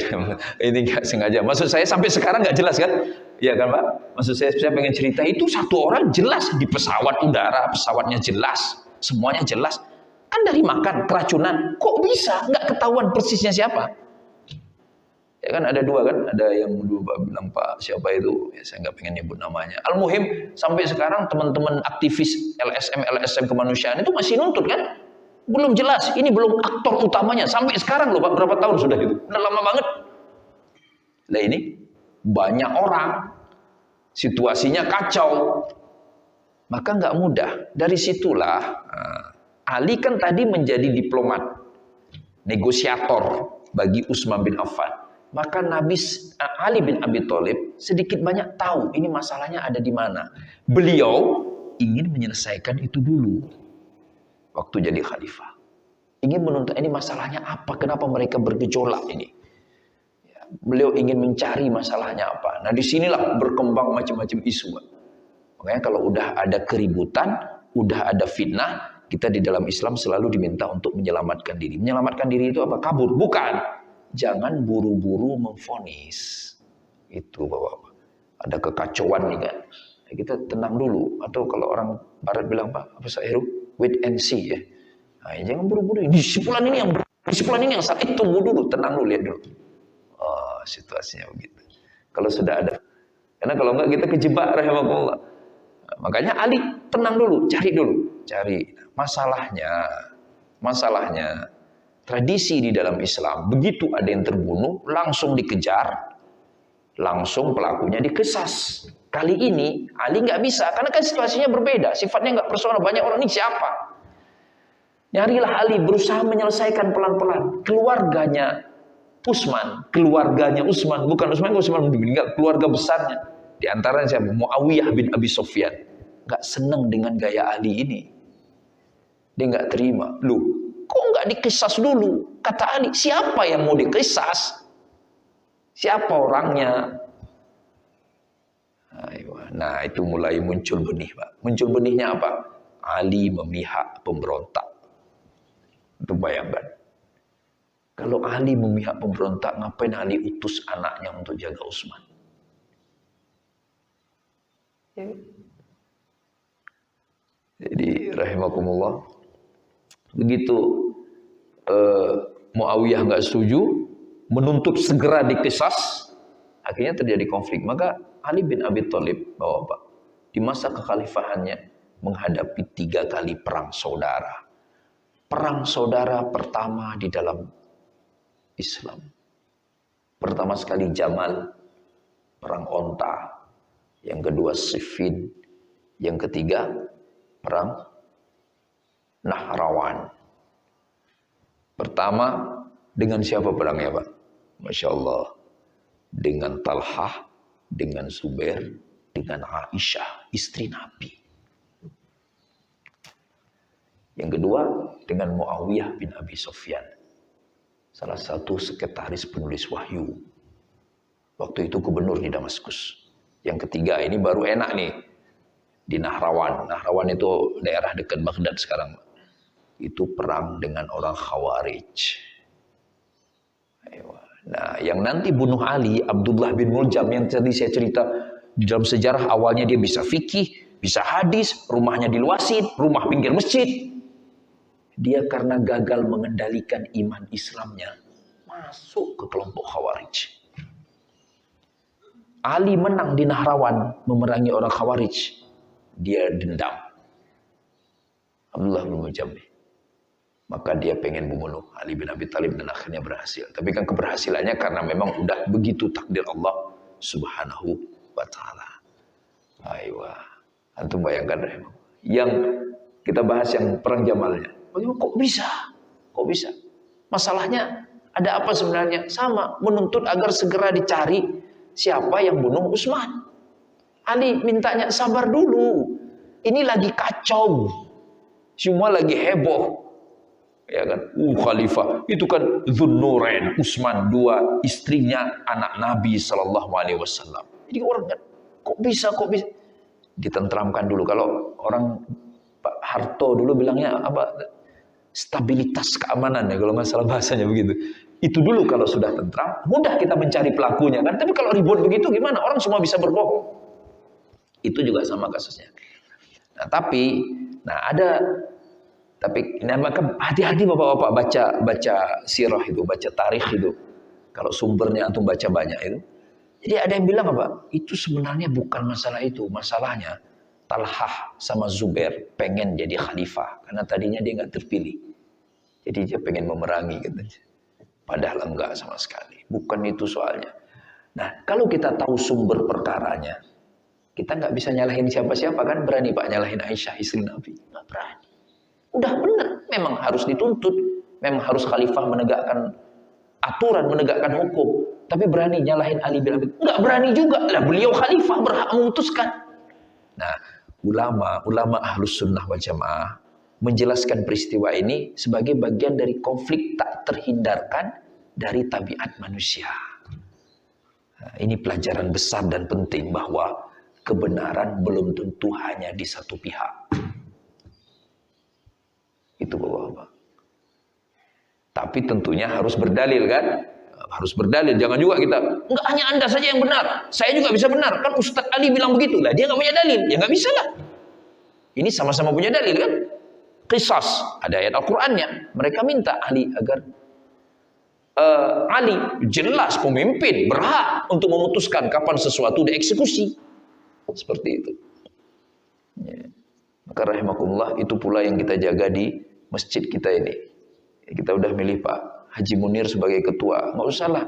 ini nggak sengaja. Maksud saya sampai sekarang nggak jelas kan? Iya kan Pak? Maksud saya pengen cerita itu satu orang jelas di pesawat udara, pesawatnya jelas, semuanya jelas. Kan dari makan keracunan, kok bisa nggak ketahuan persisnya siapa? Ya kan ada dua kan, ada yang dulu bilang Pak siapa itu, ya, saya nggak pengen nyebut namanya. Al-muhim sampai sekarang teman-teman aktivis LSM kemanusiaan itu masih nuntut kan? Belum jelas, ini belum aktor utamanya sampai sekarang loh Pak, berapa tahun sudah itu? Udah lama banget. Nah ini banyak orang situasinya kacau, maka nggak mudah. Dari situlah Ali kan tadi menjadi diplomat, negosiator bagi Utsman bin Affan. Maka Ali bin Abi Thalib sedikit banyak tahu ini masalahnya ada di mana. Beliau ingin menyelesaikan itu dulu waktu jadi khalifah. Ingin menuntut ini masalahnya apa, kenapa mereka bergejolak ini. Ya, beliau ingin mencari masalahnya apa. Nah disinilah berkembang macam-macam isu. Makanya kalau udah ada keributan, udah ada fitnah, kita di dalam Islam selalu diminta untuk menyelamatkan diri. Menyelamatkan diri itu apa? Kabur? Bukan. Jangan buru-buru memvonis. Itu Bapak-Bapak. Ada kekacauan nih kan. Ya, kita tenang dulu. Atau kalau orang barat bilang Pak, apa Pak Heru? Wait and see ya. Nah, jangan buru-buru. Disipulan ini yang salah. Tunggu dulu, tenang dulu, lihat dulu. Oh, situasinya begitu. Kalau sudah ada. Karena kalau enggak kita kejebak rahimahullah. Makanya Ali tenang dulu, cari masalahnya tradisi di dalam Islam, begitu ada yang terbunuh langsung dikejar, langsung pelakunya dikesas. Kali ini Ali nggak bisa karena kan situasinya berbeda, sifatnya nggak personal. Banyak orang ini siapa? Nyarilah Ali, berusaha menyelesaikan pelan-pelan. Keluarganya Utsman, bukan Utsman meninggal, keluarga besarnya. Di antaranya siapa? Muawiyah bin Abi Sufyan. Nggak senang dengan gaya Ali ini. Dia nggak terima. Loh, kok nggak dikisas dulu? Kata Ali, siapa yang mau dikisas? Siapa orangnya? Nah, itu mulai muncul benih, Pak. Muncul benihnya apa? Ali memihak pemberontak. Itu bayangkan. Kalau Ali memihak pemberontak, ngapain Ali utus anaknya untuk jaga Utsman? Jadi rahimakumullah, begitu Muawiyah nggak setuju, menuntut segera dikisas, akhirnya terjadi konflik. Maka Ali bin Abi Thalib, Bapak, di masa kekhalifahannya menghadapi 3 kali perang saudara. Perang saudara pertama di dalam Islam. Pertama sekali Jamal, perang onta. Yang kedua Siffin. Yang ketiga perang Nahrawan. Pertama dengan siapa perangnya, Pak? Masya Allah. Dengan Talhah, dengan Zubair, dengan Aisyah, istri Nabi. Yang kedua dengan Muawiyah bin Abi Sufyan, salah satu sekretaris penulis wahyu. Waktu itu gubernur di Damaskus. Yang ketiga ini baru enak nih, di Nahrawan. Nahrawan itu daerah dekat Baghdad sekarang. Itu perang dengan orang Khawarij. Nah, yang nanti bunuh Ali, Abdullah bin Muljam, yang tadi saya cerita di dalam sejarah, awalnya dia bisa fikih, bisa hadis, rumahnya diluasin, rumah pinggir masjid. Dia karena gagal mengendalikan iman Islamnya, masuk ke kelompok Khawarij. Ali menang di Nahrawan, memerangi orang Khawarij. Dia dendam. Abdullah bin Muljam. Maka dia pengen membunuh Ali bin Abi Thalib dan akhirnya berhasil. Tapi kan keberhasilannya karena memang udah begitu takdir Allah Subhanahu wa ta'ala. Aywa. Antum bayangkan, yang kita bahas yang perang Jamalnya. Kok bisa? Kok bisa? Masalahnya ada apa sebenarnya? Sama, menuntut agar segera dicari siapa yang bunuh Utsman. Ali mintanya sabar dulu. Ini lagi kacau. Semua lagi heboh. Ya kan? Khalifah itu kan Dzunnurain, Utsman, 2 istrinya anak Nabi sallallahu alaihi wasallam. Jadi orang kan kok bisa ditentramkan dulu. Kalau orang Pak Harto dulu bilangnya apa? Stabilitas keamanan ya, kalau nggak salah bahasanya begitu. Itu dulu kalau sudah tentram, mudah kita mencari pelakunya kan. Tapi kalau ribut begitu gimana? Orang semua bisa berbohong. Itu juga sama kasusnya. Nah, tapi maka hati-hati bapak-bapak baca sirah itu, baca tarikh itu. Kalau sumbernya antum baca banyak itu. Jadi ada yang bilang apa? Itu sebenarnya bukan masalah itu. Masalahnya Talhah sama Zubair pengen jadi khalifah karena tadinya dia nggak terpilih. Jadi dia pengen memerangi gitu. Padahal enggak sama sekali. Bukan itu soalnya. Nah, kalau kita tahu sumber perkaranya, kita nggak bisa nyalahin siapa-siapa kan? Berani Pak nyalahin Aisyah istri Nabi? Nggak berani. Udah benar, memang harus dituntut, memang harus khalifah menegakkan aturan, menegakkan hukum. Tapi berani nyalahin Ali bin Abi Thalib? Nggak berani juga. Lah beliau khalifah berhak memutuskan. Nah, ulama Ahlus Sunnah wal Jamaah menjelaskan peristiwa ini sebagai bagian dari konflik tak terhindarkan dari tabiat manusia. Nah, ini pelajaran besar dan penting bahwa kebenaran belum tentu hanya di satu pihak. Itu Bapak-bapak. Tapi tentunya harus berdalil kan? Harus berdalil. Jangan juga kita, enggak hanya Anda saja yang benar. Saya juga bisa benar. Kan Ustadz Ali bilang begitu. Lah dia enggak punya dalil. Ya enggak bisa lah. Ini sama-sama punya dalil kan? Qisas. Ada ayat Al-Qur'annya. Mereka minta Ali agar Ali jelas pemimpin berhak untuk memutuskan kapan sesuatu dieksekusi. Seperti itu. Ya. Maka rahimakumullah, itu pula yang kita jaga di masjid kita ini. Kita udah milih Pak Haji Munir sebagai ketua, nggak usah lah.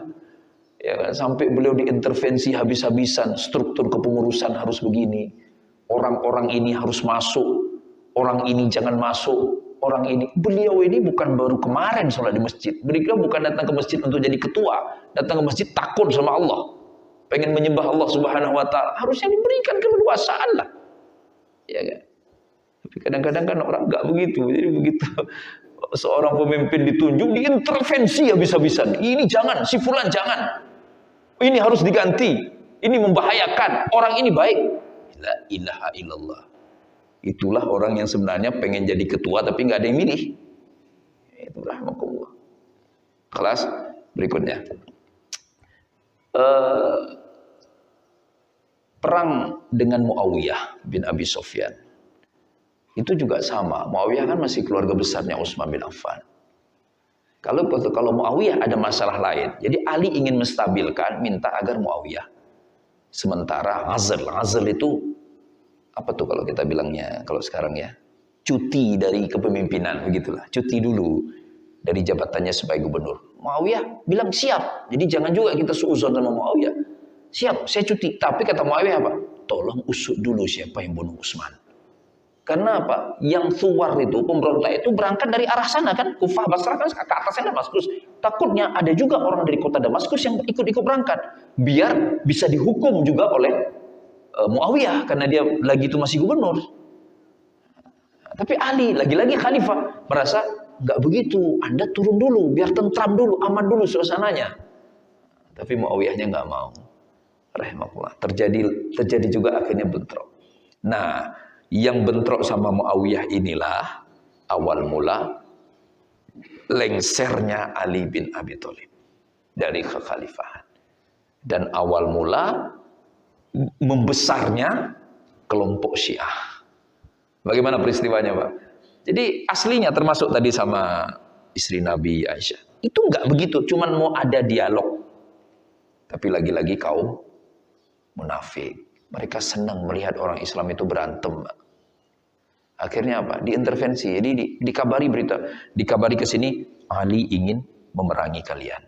Ya kan? Sampai beliau diintervensi habis-habisan, struktur kepengurusan harus begini. Orang-orang ini harus masuk, orang ini jangan masuk, orang ini. Beliau ini bukan baru kemarin sholat di masjid. Beliau bukan datang ke masjid untuk jadi ketua, datang ke masjid takut sama Allah, pengen menyembah Allah Subhanahu Wa Taala. Harusnya diberikan keleluasaan lah, ya kan? Tapi kadang-kadang kan orang nggak begitu. Jadi begitu seorang pemimpin ditunjuk, diintervensi habis-habisan. Ini jangan, si fulan jangan. Ini harus diganti. Ini membahayakan. Orang ini baik. La ilaha illallah. Itulah orang yang sebenarnya pengen jadi ketua tapi nggak ada yang milih. Itulah rahmatullah. Kelas berikutnya. Perang dengan Muawiyah bin Abi Sufyan. Itu juga sama. Muawiyah kan masih keluarga besarnya Utsman bin Affan. Kalau Muawiyah ada masalah lain. Jadi Ali ingin menstabilkan, minta agar Muawiyah. Sementara azl itu apa tuh kalau kita bilangnya kalau sekarang ya? Cuti dari kepemimpinan begitulah. Cuti dulu dari jabatannya sebagai gubernur. Muawiyah bilang siap. Jadi jangan juga kita suuzon sama Muawiyah. Siap, saya cuti. Tapi kata Muawiyah apa? Tolong usut dulu siapa yang bunuh Utsman. Karena apa? Yang Thuwar itu, pemberontak itu berangkat dari arah sana kan. Kufah, Basrah kan ke atasnya Damaskus. Takutnya ada juga orang dari kota Damaskus yang ikut-ikut berangkat. Biar bisa dihukum juga oleh Muawiyah. Karena dia lagi itu masih gubernur. Tapi Ali, lagi-lagi khalifah, merasa nggak begitu. Anda turun dulu, biar tentram dulu, aman dulu suasananya. Tapi Muawiyahnya nggak mau. Rahimahullah. Terjadi juga akhirnya bentrok. Nah, yang bentrok sama Muawiyah inilah awal mula lengsernya Ali bin Abi Thalib dari kekhalifahan. Dan awal mula membesarnya kelompok Syiah. Bagaimana peristiwanya, Pak? Jadi aslinya termasuk tadi sama istri Nabi Aisyah. Itu enggak begitu, cuman mau ada dialog. Tapi lagi-lagi kaum munafik. Mereka senang melihat orang Islam itu berantem, Pak. Akhirnya apa? Diintervensi. Jadi dikabari ke sini, Ali ingin memerangi kalian.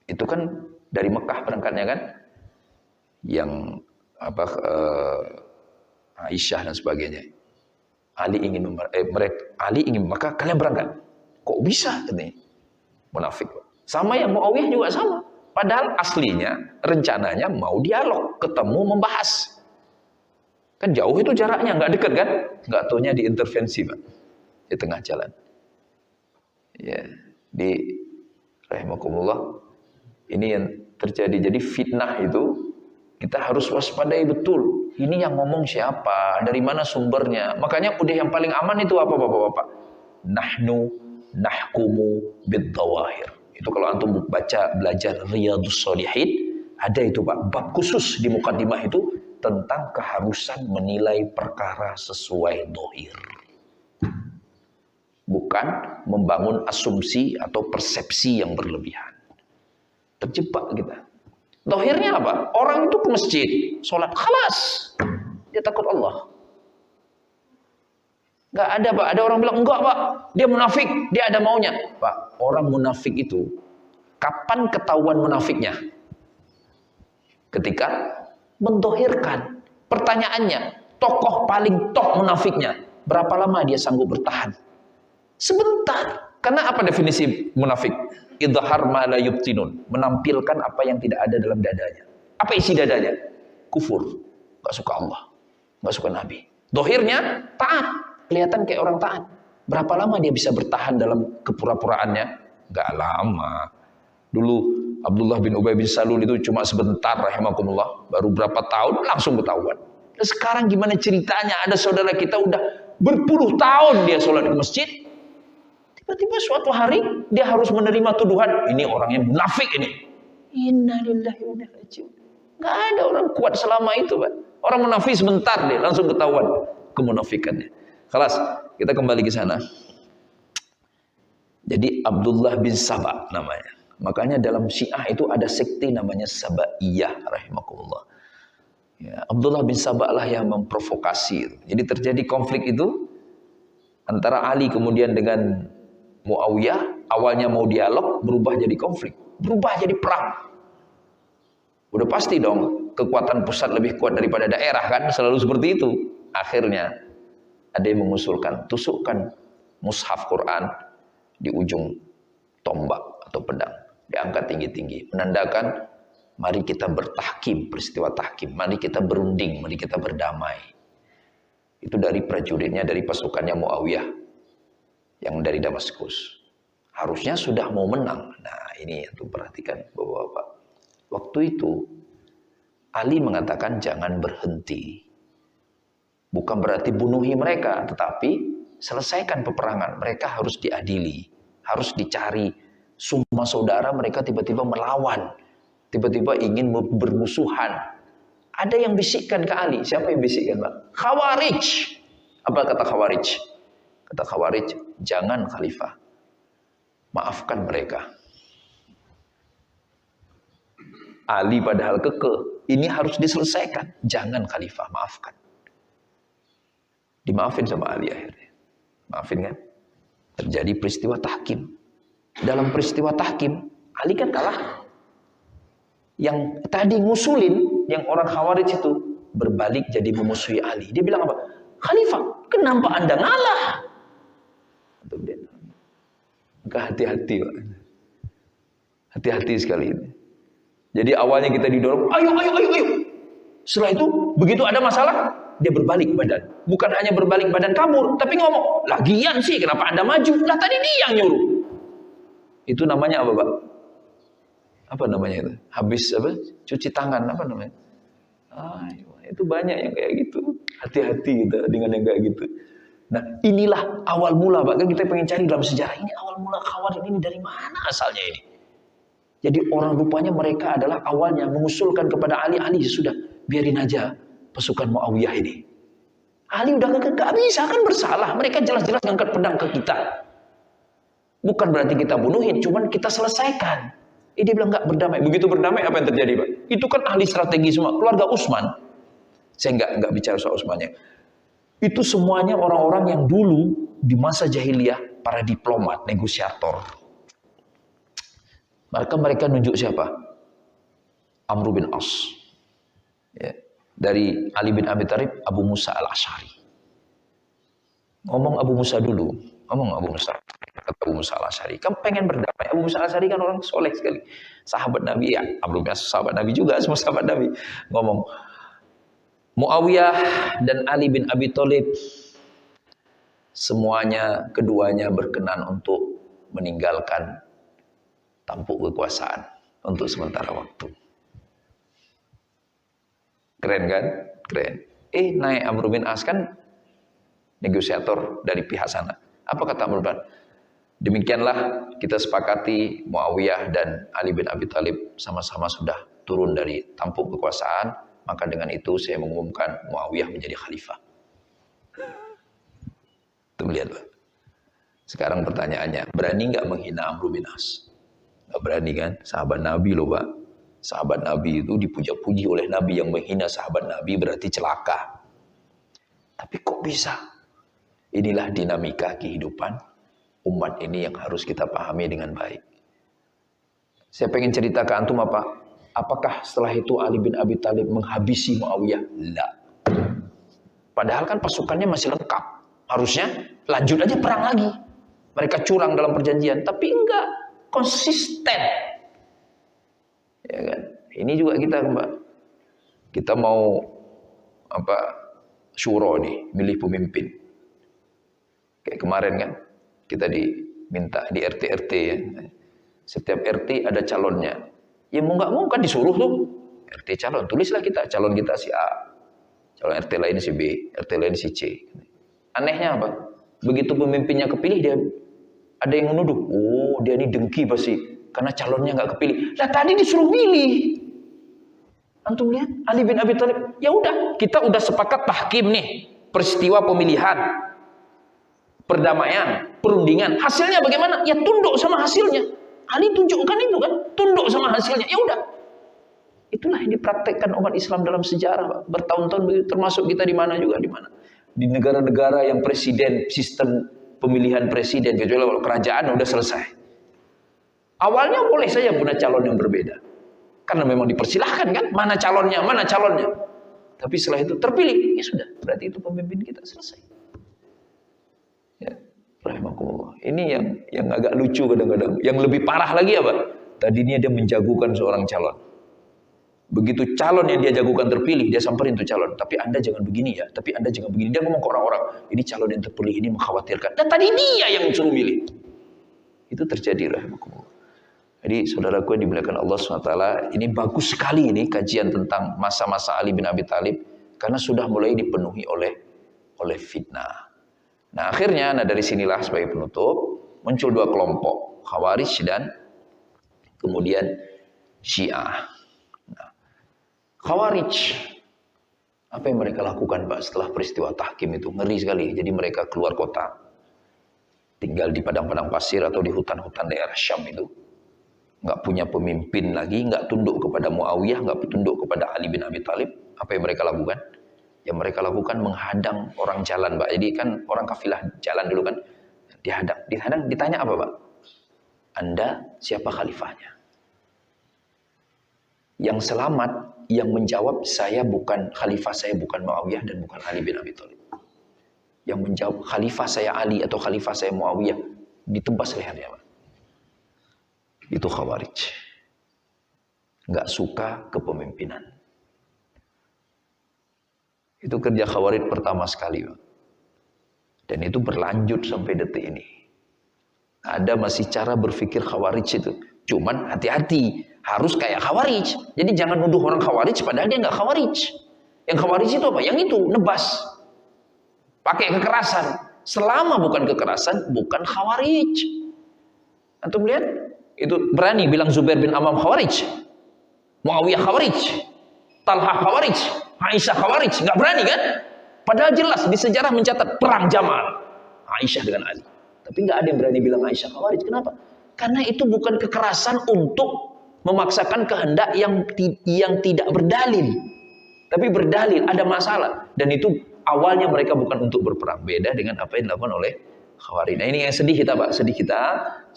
Itu kan dari Mekah berangkatnya kan? Yang Aisyah dan sebagainya. Ali ingin maka kalian berangkat. Kok bisa ini? Munafik. Sama yang Muawiyah juga sama. Padahal aslinya rencananya mau dialog, ketemu membahas. Kan jauh itu jaraknya, nggak dekat kan? Nggak taunya diintervensi, Pak. Di tengah jalan. Ya, di rahimakumullah. Ini yang terjadi. Jadi fitnah itu kita harus waspadai betul. Ini yang ngomong siapa? Dari mana sumbernya? Makanya udah yang paling aman itu apa Bapak-bapak? Nahnu nahkumu bid-dhawahir. Itu kalau antum belajar Riyadhus Shalihin, ada itu Pak, bab khusus di mukadimah itu tentang keharusan menilai perkara sesuai dhahir. Bukan membangun asumsi atau persepsi yang berlebihan. Terjebak kita. Dhahirnya apa? Orang itu ke masjid, sholat, khalas. Dia takut Allah. Nggak ada Pak, ada orang bilang, enggak Pak, dia munafik, dia ada maunya. Pak, orang munafik itu, kapan ketahuan munafiknya? Ketika mendohirkan. Pertanyaannya, tokoh paling top munafiknya, berapa lama dia sanggup bertahan? Sebentar. Karena apa definisi munafik? Idhar ma la yubtinun, menampilkan apa yang tidak ada dalam dadanya. Apa isi dadanya? Kufur, nggak suka Allah, nggak suka Nabi. Dohirnya taat, kelihatan kayak orang taat. Berapa lama dia bisa bertahan dalam kepura-puraannya? Nggak lama. Dulu Abdullah bin Ubay bin Salul itu cuma sebentar, rahimakumullah, baru berapa tahun langsung ketahuan. Dan sekarang gimana ceritanya? Ada saudara kita udah berpuluh tahun dia sholat di masjid. Tiba-tiba suatu hari dia harus menerima tuduhan, ini orang yang munafik ini. Innalillahi wa inna ilaihi raji'un. Enggak ada orang kuat selama itu, Pak. Orang munafik sebentar dia langsung ketahuan kemunafikannya. Kelas, kita kembali ke sana. Jadi Abdullah bin Saba namanya. Makanya dalam Syiah itu ada sekte namanya Sabaiyah rahimakumullah. Ya, Abdullah bin Saba lah yang memprovokasi. Jadi terjadi konflik itu antara Ali kemudian dengan Muawiyah, awalnya mau dialog, berubah jadi konflik, berubah jadi perang. Udah pasti dong, kekuatan pusat lebih kuat daripada daerah kan, selalu seperti itu. Akhirnya ada yang mengusulkan, tusukkan mushaf Quran di ujung tombak atau pedang, diangkat tinggi-tinggi, menandakan mari kita bertahkim, peristiwa tahkim, mari kita berunding, mari kita berdamai. Itu dari prajuritnya, dari pasukannya Muawiyah yang dari Damaskus. Harusnya sudah mau menang. Nah, ini yang tuh perhatikan Bapak-bapak. Waktu itu Ali mengatakan jangan berhenti. Bukan berarti bunuhi mereka, tetapi selesaikan peperangan. Mereka harus diadili, harus dicari. Semua saudara mereka tiba-tiba melawan, tiba-tiba ingin bermusuhan. Ada yang bisikkan ke Ali. Siapa yang bisikkan, Pak? Khawarij. Apa kata Khawarij? Kata Khawarij, jangan khalifah. Maafkan mereka. Ali padahal kekeh, ini harus diselesaikan. Jangan khalifah, maafkan. Dimaafin sama Ali akhirnya. Maafin kan? Terjadi peristiwa tahkim. Dalam peristiwa tahkim, Ali kan kalah. Yang tadi ngusulin, yang orang Khawarij itu berbalik jadi memusuhi Ali. Dia bilang apa? Khalifah, kenapa Anda ngalah? Maka hati-hati, Pak. Hati-hati sekali ini. Jadi awalnya kita didorong, ayo. Setelah itu, begitu ada masalah, dia berbalik badan. Bukan hanya berbalik badan kabur, tapi ngomong, lagian sih kenapa Anda maju? Lah tadi dia yang nyuruh. Itu namanya apa, Pak? Apa namanya itu? Habis apa? Cuci tangan, apa namanya? Itu banyak yang kayak gitu. Hati-hati kita dengan yang kayak gitu. Nah, inilah awal mula, Pak. Kan kita pengen cari dalam sejarah ini awal mula Khawarij ini dari mana asalnya ini. Jadi orang rupanya mereka adalah awalnya mengusulkan kepada Ali sudah biarin aja pasukan Muawiyah ini. Ali udah gak bisa kan bersalah. Mereka jelas-jelas ngangkat pedang ke kita. Bukan berarti kita bunuhin, cuman kita selesaikan. Dia bilang nggak berdamai. Begitu berdamai apa yang terjadi, Pak? Itu kan ahli strategi semua, keluarga Utsman. Saya nggak bicara soal Utsmannya. Itu semuanya orang-orang yang dulu di masa jahiliyah para diplomat, negosiator. Mereka nunjuk siapa? Amr bin As. Ya. Dari Ali bin Abi Thalib, Abu Musa al-Asy'ari. Ngomong Abu Musa dulu. Ngomong Abu Musa. Kata Abu Musa al-Asy'ari, kamu pengen berdamai. Abu Musa al-Asy'ari kan orang soleh sekali. Sahabat Nabi, ya. Amr bin As sahabat Nabi juga, semua sahabat Nabi. Ngomong, Muawiyah dan Ali bin Abi Thalib semuanya, keduanya berkenan untuk meninggalkan tampuk kekuasaan untuk sementara waktu. Keren kan? Keren. Naik Amr bin As kan negosiator dari pihak sana. Apa kata Amr bin As? Demikianlah kita sepakati Muawiyah dan Ali bin Abi Thalib sama-sama sudah turun dari tampuk kekuasaan. Maka dengan itu saya mengumumkan Muawiyah menjadi khalifah. Itu melihat, Pak. Sekarang pertanyaannya, berani nggak menghina Amr bin As? Nggak berani kan? Sahabat Nabi loh, Pak. Sahabat Nabi itu dipuja-puji oleh Nabi. Yang menghina sahabat Nabi berarti celaka. Tapi kok bisa? Inilah dinamika kehidupan umat ini yang harus kita pahami dengan baik. Saya pengen cerita ke antum apa? Apakah setelah itu Ali bin Abi Thalib menghabisi Muawiyah? Tidak. Padahal kan pasukannya masih lengkap. Harusnya lanjut aja perang lagi. Mereka curang dalam perjanjian. Tapi enggak. Konsisten. Ya kan? Ini juga kita, Mbak. Kita mau syuro nih, milih pemimpin. Kayak kemarin kan, kita diminta di RT-RT ya. Setiap RT ada calonnya. Ya mau nggak mau kan disuruh tuh RT calon, tulislah kita calon kita si A, calon RT lain si B, RT lain si C. Anehnya apa? Begitu pemimpinnya kepilih dia ada yang menuduh, dia ini dengki pasti karena calonnya nggak kepilih. Lah tadi disuruh milih. Antum lihat Ali bin Abi Thalib, ya udah kita udah sepakat tahkim nih peristiwa pemilihan, perdamaian, perundingan. Hasilnya bagaimana? Ya tunduk sama hasilnya. Ali tunjukkan itu kan, tunduk sama hasilnya. Ya udah. Itulah yang dipraktekkan umat Islam dalam sejarah, Pak. Bertahun-tahun begitu, termasuk kita di mana juga di mana. Di negara-negara yang presiden, sistem pemilihan presiden, kecuali kalau kerajaan udah selesai. Awalnya boleh saja punya calon yang berbeda. Karena memang dipersilahkan kan, mana calonnya. Tapi setelah itu terpilih, ya sudah, berarti itu pemimpin kita selesai. Ya. Rahimahkumullah. Ini yang agak lucu kadang-kadang. Yang lebih parah lagi apa? Tadinya dia menjagokan seorang calon. Begitu calon yang dia jagokan terpilih, dia samperin tuh calon. Tapi Anda jangan begini ya, tapi Anda jangan begini. Dia ngomong ke orang-orang, ini calon yang terpilih ini mengkhawatirkan. Dan tadi dia yang suruh milih. Itu terjadi rahimakumullah. Jadi saudaraku yang dimuliakan Allah SWT, ini bagus sekali ini kajian tentang masa-masa Ali bin Abi Thalib. Karena sudah mulai dipenuhi oleh fitnah. Nah akhirnya, dari sinilah sebagai penutup, muncul dua kelompok. Khawarij dan kemudian Syiah. Khawarij, apa yang mereka lakukan Pak setelah peristiwa tahkim itu? Ngeri sekali. Jadi mereka keluar kota, tinggal di padang-padang pasir atau di hutan-hutan daerah Syam itu. Nggak punya pemimpin lagi, nggak tunduk kepada Muawiyah, nggak tunduk kepada Ali bin Abi Thalib. Apa yang mereka lakukan? Yang mereka lakukan menghadang orang jalan Pak. Jadi kan orang kafilah jalan dulu kan, dihadang, ditanya apa Pak? Anda siapa khalifahnya? Yang selamat, yang menjawab, khalifah saya bukan Muawiyah dan bukan Ali bin Abi Thalib. Yang menjawab, khalifah saya Ali atau khalifah saya Muawiyah, ditebas lehernya Pak. Itu Khawarij. Nggak suka kepemimpinan. Itu kerja Khawarij pertama sekali Pak. Dan itu berlanjut sampai detik ini. Ada masih cara berpikir Khawarij itu. Cuman hati-hati, harus kayak Khawarij. Jadi jangan nuduh orang Khawarij padahal dia nggak Khawarij. Yang Khawarij itu apa? Yang itu, nebas. Pakai kekerasan. Selama bukan kekerasan, bukan Khawarij. Antum lihat? Itu berani bilang Zubair bin Awam Khawarij. Muawiyah Khawarij. Talha Khawarij. Aisyah Khawarij. Nggak berani kan? Padahal jelas di sejarah mencatat perang Jamal. Aisyah dengan Ali. Tapi nggak ada yang berani bilang Aisyah Khawarij. Kenapa? Karena itu bukan kekerasan untuk memaksakan kehendak yang tidak berdalil. Tapi berdalil, ada masalah. Dan itu awalnya mereka bukan untuk berperang. Beda dengan apa yang dilakukan oleh Khawarij. Nah ini yang sedih kita Pak. Sedih kita,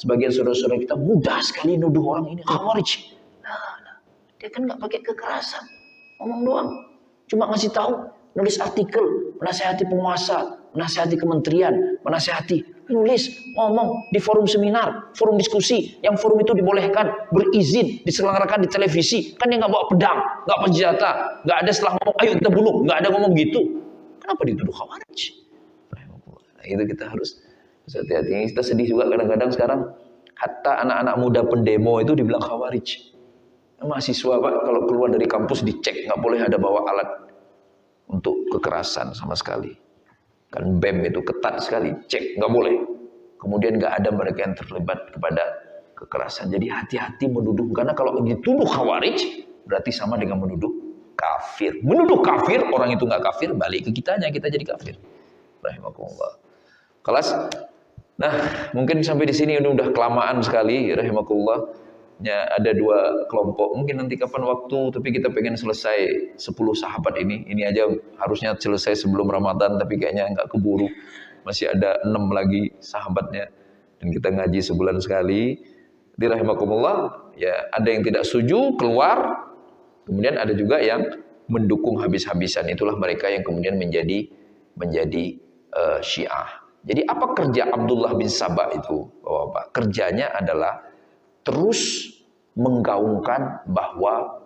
sebagian saudara-saudara kita mudah sekali nuduh orang ini Khawarij. Nah, dia kan nggak pakai kekerasan. Ngomong doang. Cuma ngasih tahu, nulis artikel, menasihati penguasa, menasihati kementerian, menasihati. Nulis, ngomong di forum seminar, forum diskusi, yang forum itu dibolehkan, berizin, diselenggarakan di televisi. Kan dia nggak bawa pedang, nggak bawa senjata, nggak ada setelah ngomong, ayo kita bunuh, nggak ada ngomong gitu. Kenapa dituduh Khawarij? Nah, itu kita harus hati-hati. Kita sedih juga kadang-kadang sekarang, hatta anak-anak muda pendemo itu dibilang Khawarij. Mahasiswa Pak, kalau keluar dari kampus dicek, nggak boleh ada bawa alat untuk kekerasan sama sekali. Kan BEM itu ketat sekali, cek, nggak boleh. Kemudian nggak ada mereka yang terlibat kepada kekerasan. Jadi hati-hati menuduh, karena kalau dituduh Khawarij, berarti sama dengan menuduh kafir. Menuduh kafir, orang itu nggak kafir, balik ke kitanya, kita jadi kafir. Rahimakumullah. Kelas. Nah, mungkin sampai di sini udah kelamaan sekali, rahimakumullah. Ya, ada dua kelompok, mungkin nanti kapan waktu, tapi kita pengen selesai 10 sahabat ini aja harusnya selesai sebelum Ramadan, tapi kayaknya nggak keburu, masih ada 6 lagi sahabatnya, dan kita ngaji sebulan sekali. Rahimakumullah, ya ada yang tidak setuju, keluar, kemudian ada juga yang mendukung habis-habisan, itulah mereka yang kemudian menjadi Syiah. Jadi apa kerja Abdullah bin Sabah itu, Bapak? Kerjanya adalah terus menggaungkan bahwa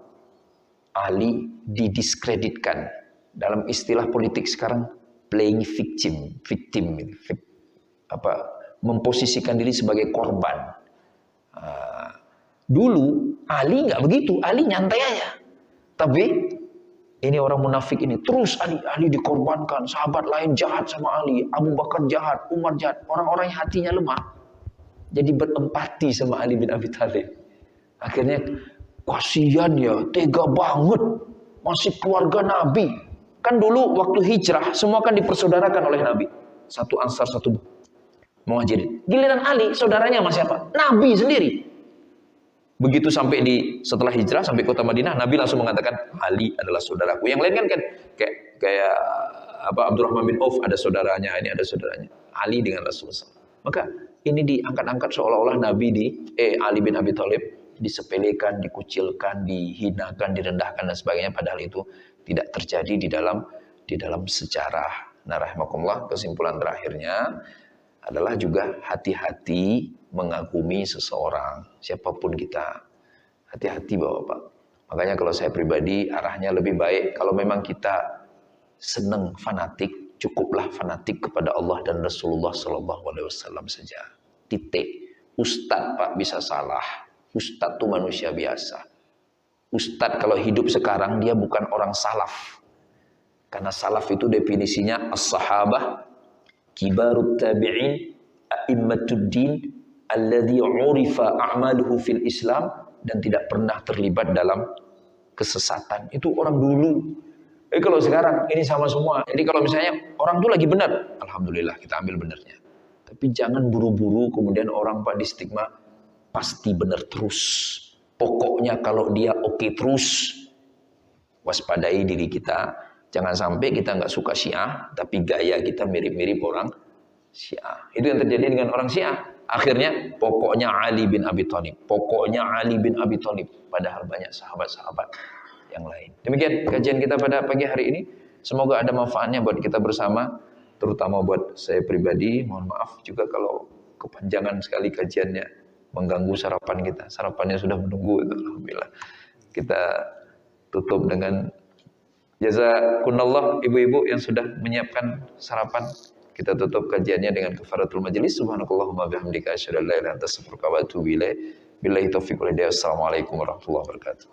Ali didiskreditkan. Dalam istilah politik sekarang, playing victim, memposisikan diri sebagai korban. Dulu Ali nggak begitu, Ali nyantai aja. Tapi ini orang munafik ini terus Ali dikorbankan, sahabat lain jahat sama Ali, Abu Bakar jahat, Umar jahat, orang-orang yang hatinya lemah jadi berempati sama Ali bin Abi Thalib. Akhirnya kasihan ya, tega banget, masih keluarga Nabi. Kan dulu waktu hijrah semua kan dipersaudarakan oleh Nabi. Satu Ansar, satu Muhajirin. Giliran Ali, saudaranya sama siapa? Nabi sendiri. Begitu sampai setelah hijrah sampai kota Madinah, Nabi langsung mengatakan Ali adalah saudaraku. Yang lain kan kayak Abdurrahman bin Auf ada saudaranya, ini ada saudaranya. Ali dengan Rasulullah. Maka ini diangkat-angkat seolah-olah Ali bin Abi Thalib disepelekan, dikucilkan, dihinakan, direndahkan dan sebagainya, padahal itu tidak terjadi di dalam sejarah. Nah, rahimakumullah, kesimpulan terakhirnya adalah juga hati-hati mengagumi seseorang, siapapun kita. Hati-hati Bapak. Makanya kalau saya pribadi arahnya lebih baik kalau memang kita senang fanatik, cukuplah fanatik kepada Allah dan Rasulullah SAW saja. Titik. Ustadz Pak bisa salah. Ustadz itu manusia biasa. Ustadz kalau hidup sekarang dia bukan orang salaf. Karena salaf itu definisinya as-sahabah, kibarut tabi'in, a'immatud-din, alladhi urifa a'maluhu fil Islam, dan tidak pernah terlibat dalam kesesatan. Itu orang dulu. Kalau sekarang ini sama semua. Jadi kalau misalnya orang itu lagi benar, alhamdulillah kita ambil benernya. Tapi jangan buru-buru kemudian orang Pak di stigma pasti benar terus. Pokoknya kalau dia oke terus. Waspadai diri kita. Jangan sampai kita nggak suka Syiah, tapi gaya kita mirip-mirip orang Syiah. Itu yang terjadi dengan orang Syiah. Akhirnya pokoknya Ali bin Abi Thalib. Pokoknya Ali bin Abi Thalib. Padahal banyak sahabat-sahabat yang lain. Demikian kajian kita pada pagi hari ini. Semoga ada manfaatnya buat kita bersama. Terutama buat saya pribadi. Mohon maaf juga kalau kepanjangan sekali kajiannya. Mengganggu sarapan kita. Sarapannya sudah menunggu. Alhamdulillah. Kita tutup dengan jazakumullah ibu-ibu yang sudah menyiapkan sarapan. Kita tutup kajiannya dengan kafaratul majelis. Subhanakallahumma bihamdika asyhadu an la ilaha illa anta astaghfiruka wa atubu ilaik. Billahi taufiq wal hidayah. Assalamualaikum warahmatullahi wabarakatuh.